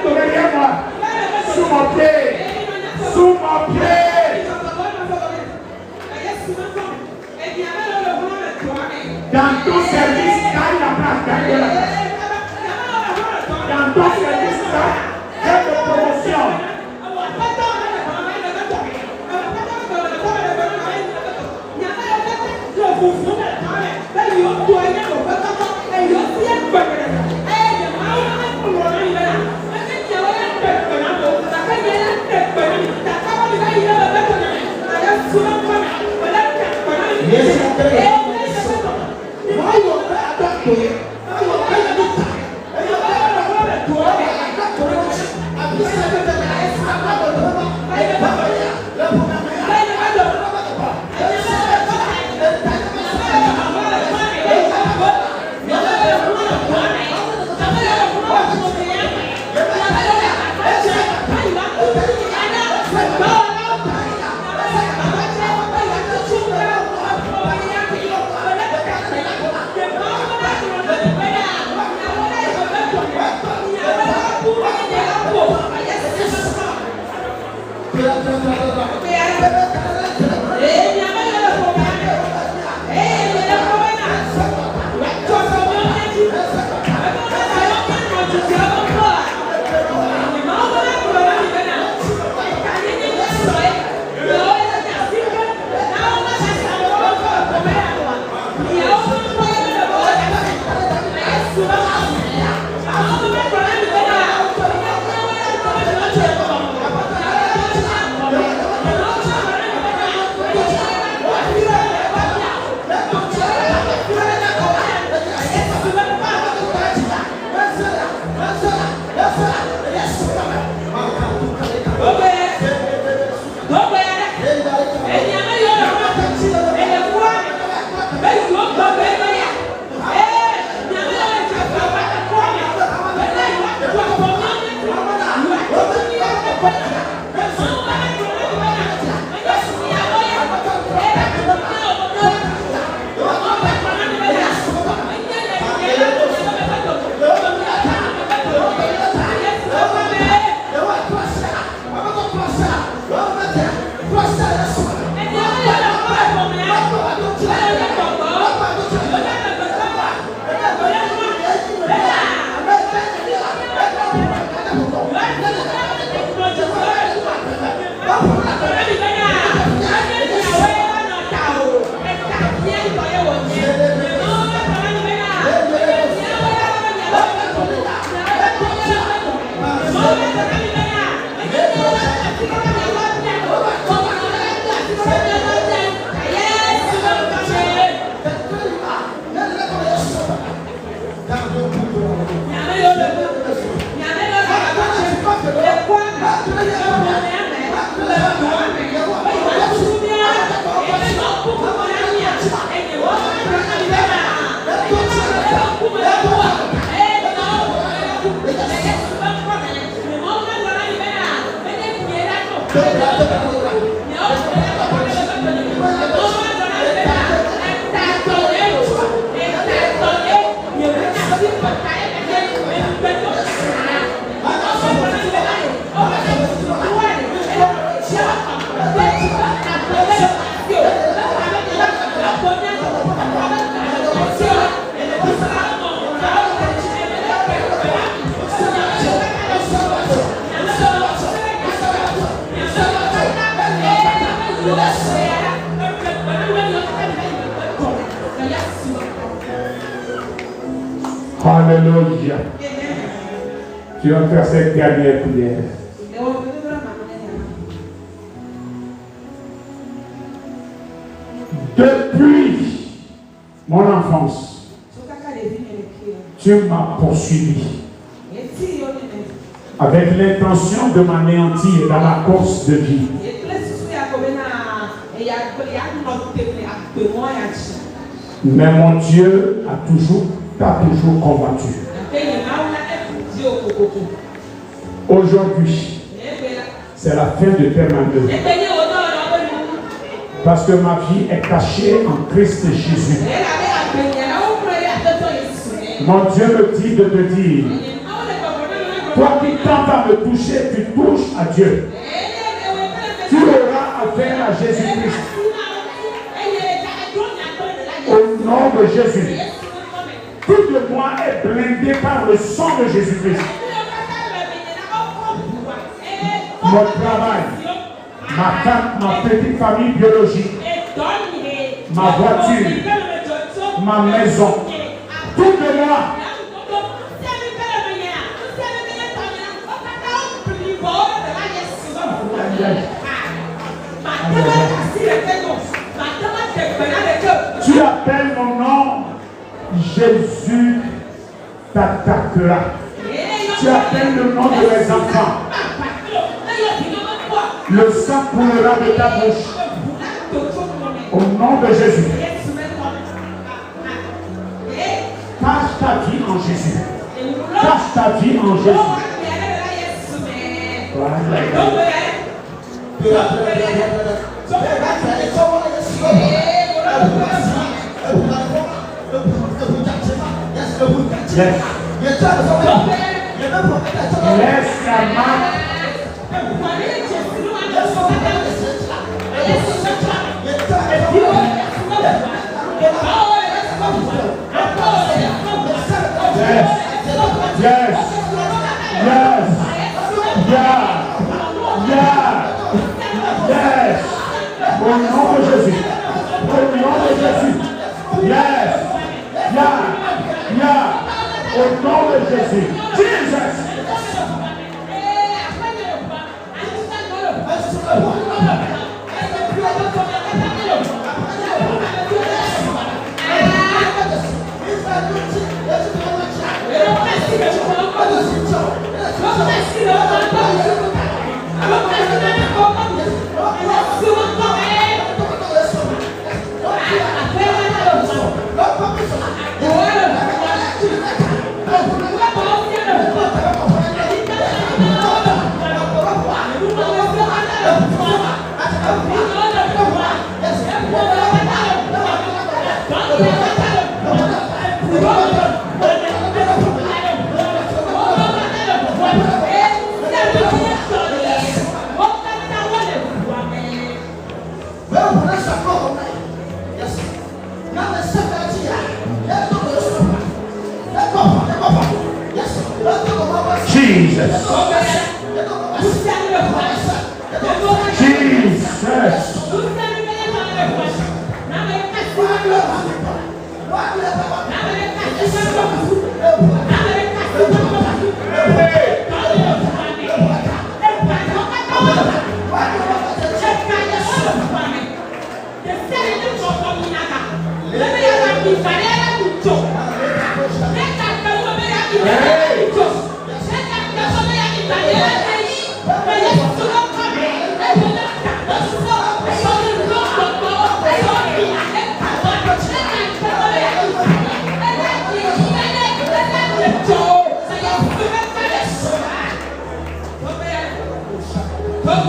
Derrière moi. Sous mon pied. Sous mon pied. Dans ton service, gagne la place. Gagne la place. Dans ton service, gagne de promotion. Alléluia. Tu vas faire cette dernière prière. Depuis mon enfance, tu m'as poursuivi avec l'intention de m'anéantir dans la course de vie. Mais mon Dieu t'a toujours combattu. Aujourd'hui, c'est la fin de tes manœuvres. Parce que ma vie est cachée en Christ Jésus. Mon Dieu me dit de te dire, toi qui tentes à me toucher, tu touches à Dieu. Tu auras affaire à Jésus-Christ. Au nom de Jésus. Tout de moi est blindé par le sang de Jésus-Christ. Mon travail, ma femme, ma petite famille biologique, ma voiture, ma maison, tout de moi. Tu appelles mon nom, Jésus t'attaquera. Tu appelles le nom de mes enfants. Le sang coulera de ta bouche. Au nom de Jésus. Cache ta vie en Jésus. Cache ta vie en Jésus. Laisse la main. Yes. Au nom de Jésus. Au nom de Jésus. Yes. Au nom de Jésus. Jesus.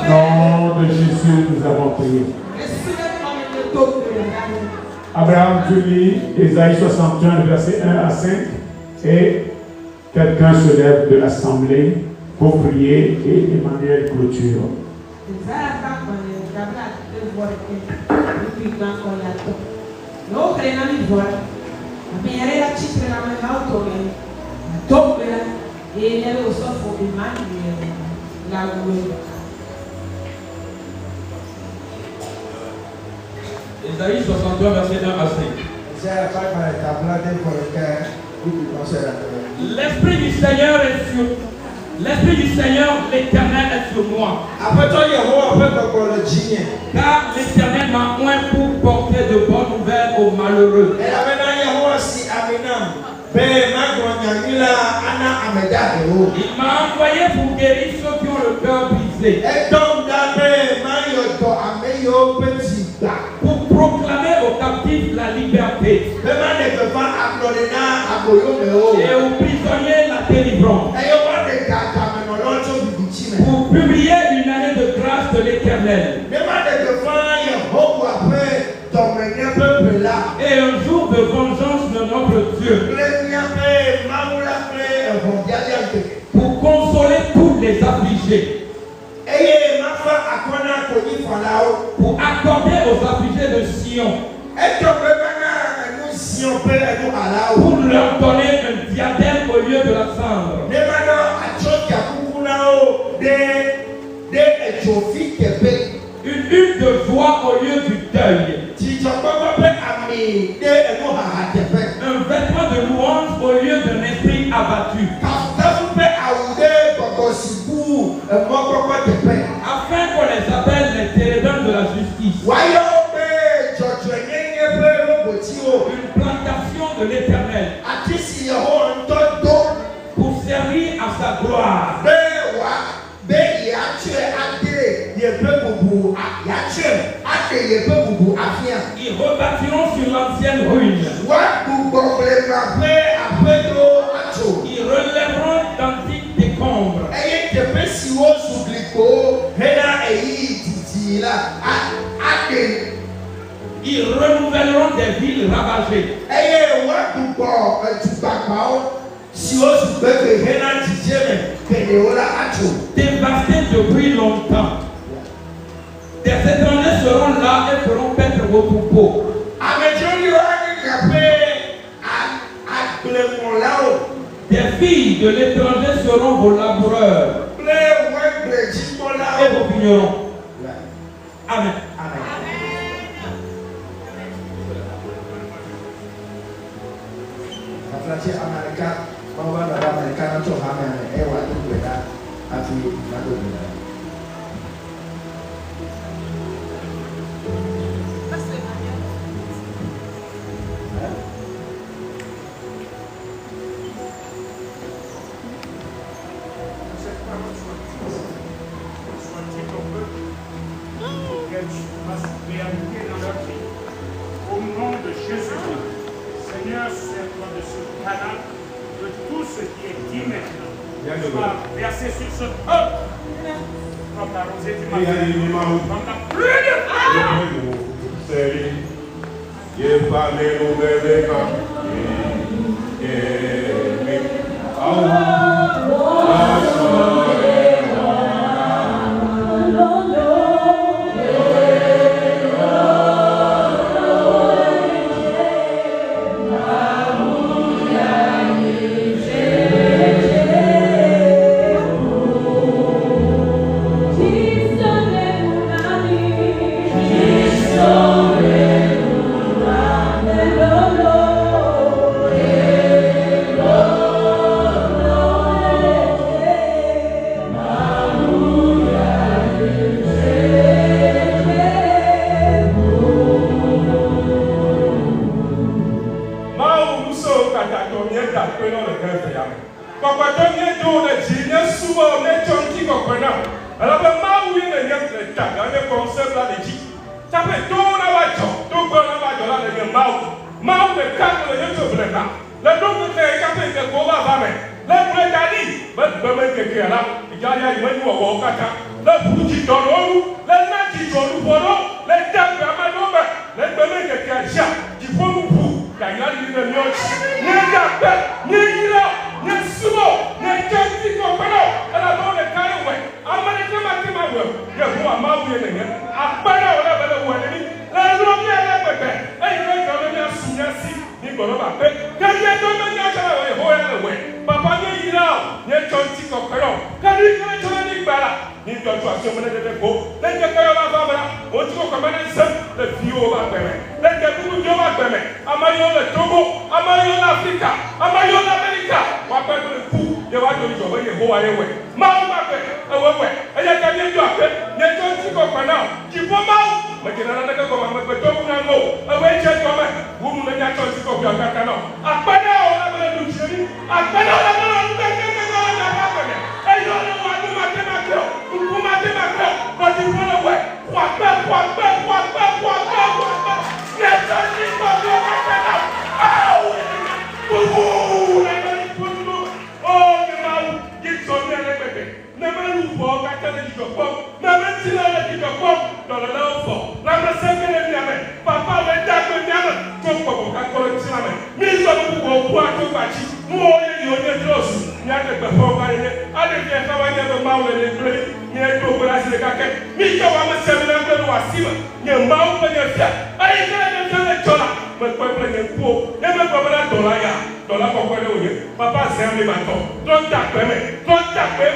Nom de Jésus, nous avons prié. Abraham, tu lis Ésaïe 61, versets 1 à 5, et quelqu'un se lève de l'assemblée pour prier et Emmanuel clôture. Ésaïe 61, verset 1 à 5. L'Esprit du Seigneur est sur l'Esprit du Seigneur, l'Éternel est sur moi. Car l'Éternel m'a oint pour porter de bonnes nouvelles aux malheureux. Il m'a envoyé pour guérir ceux qui ont le cœur brisé. Pour proclamer aux captifs la liberté. Et aux prisonniers la délivrance. Pour publier une année de grâce de l'Éternel. Et un jour de vengeance de notre Dieu. Pour consoler tous les affligés. Pour accorder aux affligés de Sion. Pour leur donner un diadème au lieu de la cendre. Une huile de joie au lieu du deuil. Un vêtement de louange au lieu d'un esprit abattu. Afin qu'on les appelle les télédons de la justice. Une plantation de l'Éternel. Pour servir à sa gloire. Ils rebâtiront sur l'ancienne ruine. Ils relèveront d'antiques décombres. Ils renouvelleront des villes ravagées. Dévastées depuis longtemps. Des étrangers seront là et feront paître vos troupeaux. Des filles de l'étranger seront vos laboureurs et vos vignerons. Amen. Au nom de Jésus-Christ, Seigneur, sers-toi de ce canal, de tout ce qui est dit maintenant, soit versé sur ce peuple, comme la rosée du matin, comme la pluie ne do na ji ne sumo ne chonti ko kwena ala ba ma wi ne nyam le ta ga ne concept la de ji ta pe do na wa jo do go na wa jo la de ma ne ka ko ne to ble na le do ko te ka pe ke ko ba me le ble da di ba me ke ke ala ja ya yi ma wo ka ta le fu ji do no le na ji do lu bo no le da ga ma do ba le ba me ke ke ja ji fo mu pu ya ya ni ne mi o ne da pe ni yi la ne sumo ne chanti ko kono ala do ne kai we amane kama we ye ho ama we ne ne apana wala bele wo ne ni la lo mi ala pepe e yo jo ne asunya si ni goro ba pe ka ye do me nya ka we ho ya we papa ne yi la ne chanti ko kono ka ni ka jo ni gbara ni do to aso mo ne de ko le je ka yo ba ba bra o ti ko ko ma ne se le fi o ba pe me le je ku jo ba pe me ama yo le Togo ama yo le Africa ama yo le America wa pe ko ku ye wa jo ni jo ye ho wa ye we ma o ba pe e we e ye ka ni jo ape ye jo ti ko ko na ji bo ma o me ke na na ka ko ma pe to ku na ngo e we je ko me wu mu na nya jo ti ko ko ka ka no apana o la be du ji ni apana o la be du ka ka ka na ba pe me e yo le wa du ma te ma ko ku ma te ma ko ko ti ko na we wa pe ye jo ti ko ko ka na au oh never look for that television pop, never see that television pop, don't allow for. Never say anything. Papa went down with them, talk about that collection. Me some people who are too much, more than you get close. Never perform by it. I didn't get how I never mounted and play. Near to what I said, I me go on a seminar to Wasima. Your mouth and your fat. I ain't going to tell the dollar, but when you poor, never go that dollar. Dollar for what you Papa Sammy Mato. Don't tap me. Don't tap me.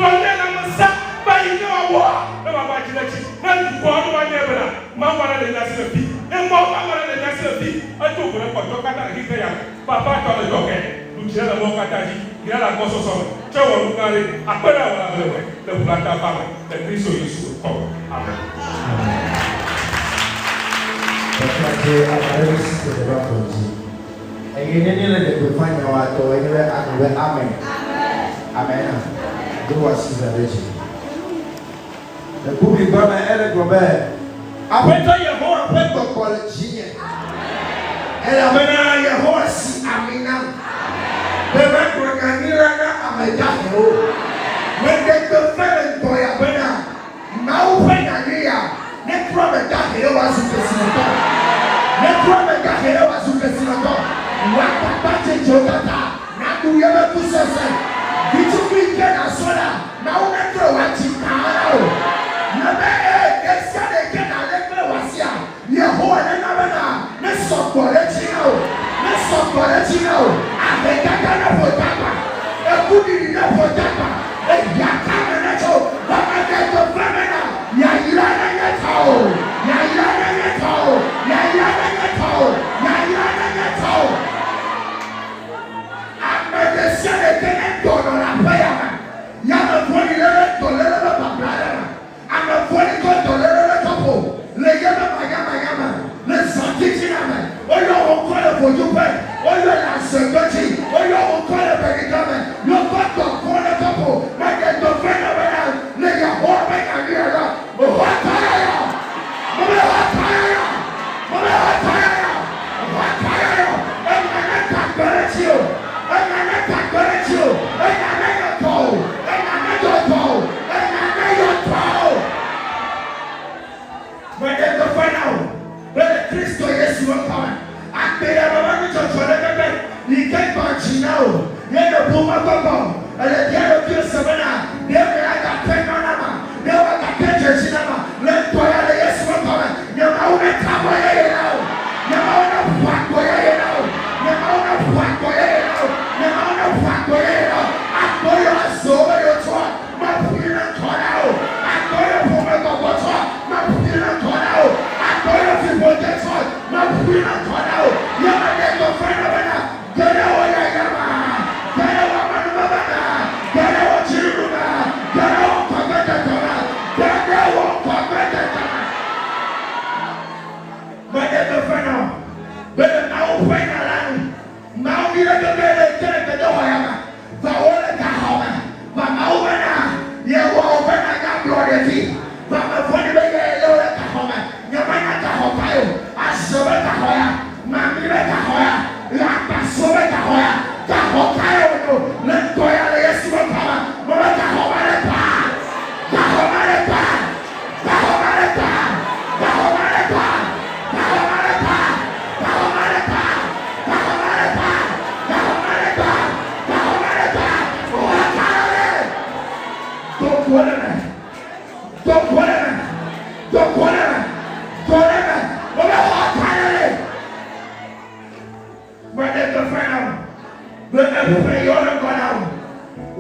Don't let them stop by your war. Never mind the next. Not one one never. Mamma and the national fee. And Mamma and the national fee. I took them for Tokata Hikaya. Papa told the dog. Luciana Mokataji. Yala Koso. Chow Lukari. A better way. The Plata family. The Christo used to come. Amen. And you didn't find out to anywhere. Amen. Amen. Do what she's a rich. The book is going to end Robert. I went to your whole paper college. And I went on your horse. I mean, the record can hear I'm a jackal. When they go felon boy, I went on. Now, when I hear, next problem that he was in the cinema. Next problem that he was in the cinema. What battle Jogata? Now do you ever put yourself? Did you bring a soda? Now let's throw at you now. Never they said they can let me was here. You're holding another. Let's stop for it now. Let's stop for it now. I think I got enough for Tapa. A good enough for Tapa. A Yakama Nacho. But I get the Flamina. Yayana Yato. Yayana Yato. Yayana Yato. Yayana Yato. The Senate can go on a prayer. Yana $20 Papa. I'm a $20 couple. Legama Magama. Let's not teach him. Or you won't call it for you pay. Or you're not security. Or you won't call it for the government. You're not the corner couple. Like the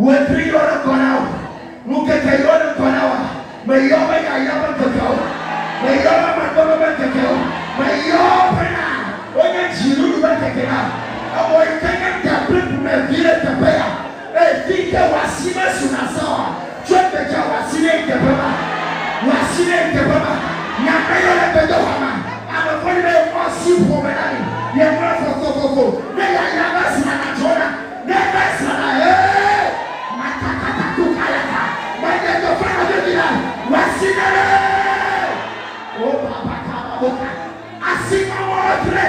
Wetri yona konawa. Mukete yona konawa. Mayoma ya yama kakao. Mayoma makono kakao. Mayoma na. Oye jiru kakao. Abo itenge tabre kumevile tapaya. Fike wasime sunasawa. Chwete cha wasine itepema. Wasine itepema. Nyakayo le pedo hama. Amefoni me mwasi promenani. Ye mwafo koko. Ne ya yama sinanachona. Ne besana. Matakata kukalaka. Mwenye tofana debila. Wasine. Oh papa kama boka. Asima motre.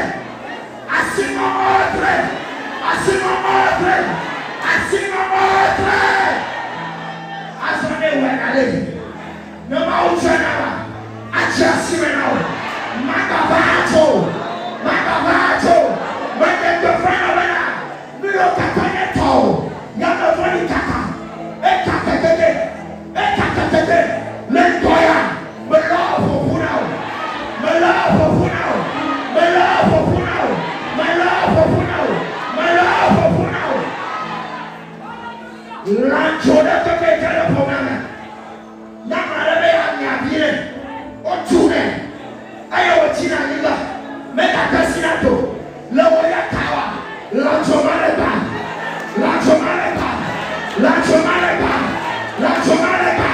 Asima motre. Asima motre. Asima motre. Asane wenale. Nama uchanawa. Acha simenao. Magabato. Magabato. Mwenye tofana wena. Milo kakaneto. Yama voni kaka. Eka tetete. Eka tetete. Lentoya. Melafo punao. Melafo punao. Melafo punao. Melafo punao. Melafo punao. Lanchoda toke telefona. Namarebe ya nyabire. Otune. Ayo wachina liga. Meka kasinato. Lewo ya kawa. Lancho mareba. Lancho mareba. Lancho mareba. Lancho mareba.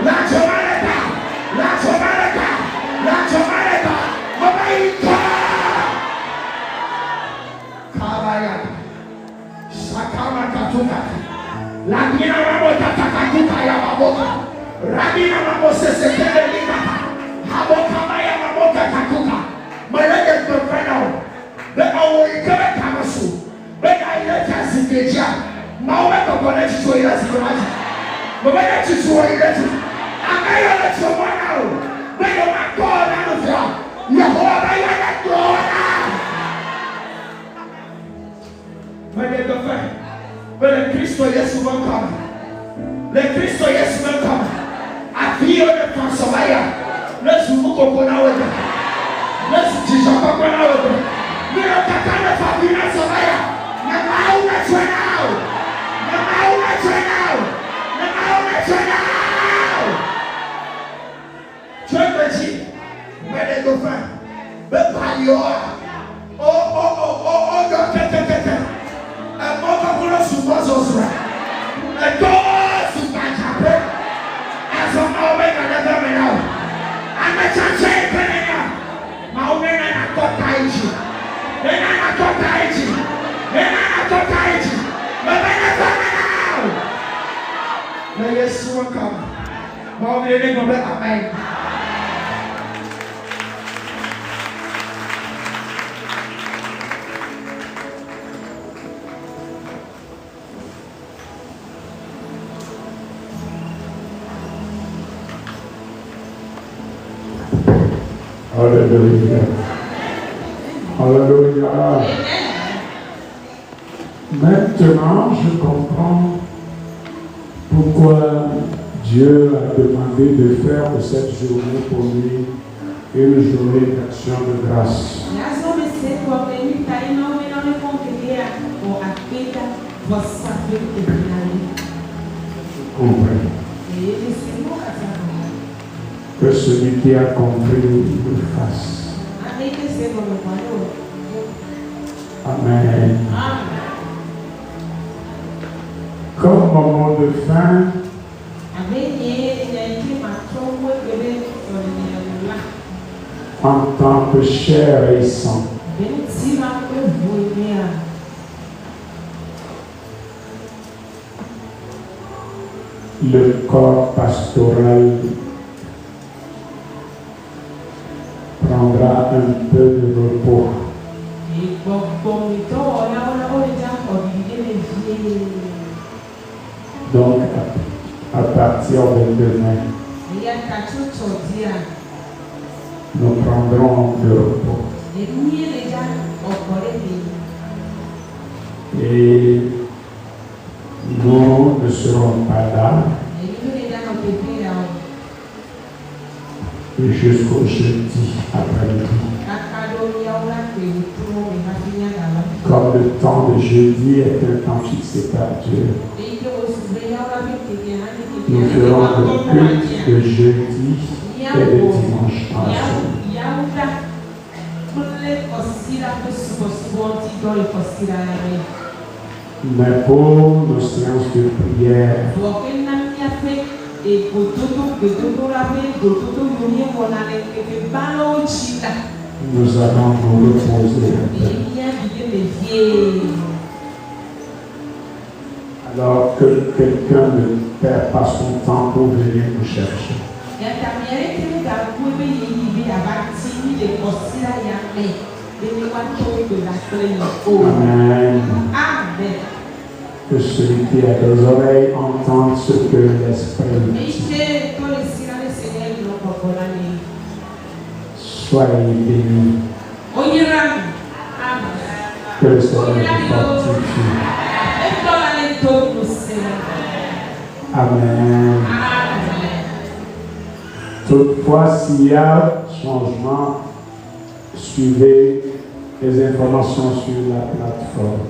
Lancho mareba. Lancho mareba. Lancho mareba. Mabaika. Kabaya. Sakama katuka. Labina mambo tatakakuka ya maboka. Rabina mambo sesekele likaka. Haboka maya mambo tatakuka. Malege tofenao. Be awo ikebe kamasu. Be na ile tasikeja. Mawe kokone chicho ila sikomaji. Mbele chicho ile tu. Akayo le chomonao. Be yo makona nufya. Yehowa yana dona. Malege tofenao. Mais le Christ est souvent comme. Le Christ est souvent comme. A vie de transformation. Le souvou kokona wete. Le soutien kokona wete. Le kakana fabina somaya. Na mauna twenao. Na mauna twenao. Na mauna twenao. Tu es petit. Mais les dauphins. Mais pas yo. Oh, tete. Moka kuna subazosra. Etoa subachape. Asoma omega never menao. Amechache penena. Maumena na kota ichi. Nena na kota ichi. Nena na kota ichi. Mabena menao. Na Yesu wakama. Maumena ngombe amen. Alléluia. Alléluia. Maintenant, je comprends pourquoi Dieu a demandé de faire de cette journée pour lui une journée d'action de grâce. Comprenez. Que celui qui a compris le fasse. Amen. Comme moment de fin, en tant que chair et sang, le corps pastoral prendra un peu de repos. Donc, à partir de demain, nous prendrons le repos. Et nous ne serons pas là jusqu'au jeudi après-midi. Comme le temps de jeudi est un temps fixé par Dieu, Nous ferons le culte de jeudi et de dimanche ensemble. Mais pour nos séances de prière, nous allons nous reposer. Alors que quelqu'un ne perd pas son temps pour venir nous chercher. Amen. Que celui qui a des oreilles entende ce que l'Esprit dit. Soyez bénis. Que le Seigneur vous fortifie. Amen. Toutefois, s'il y a changement, suivez les informations sur la plateforme.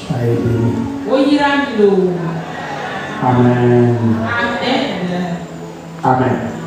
Soyez bénis. Amen. Amen. Amen.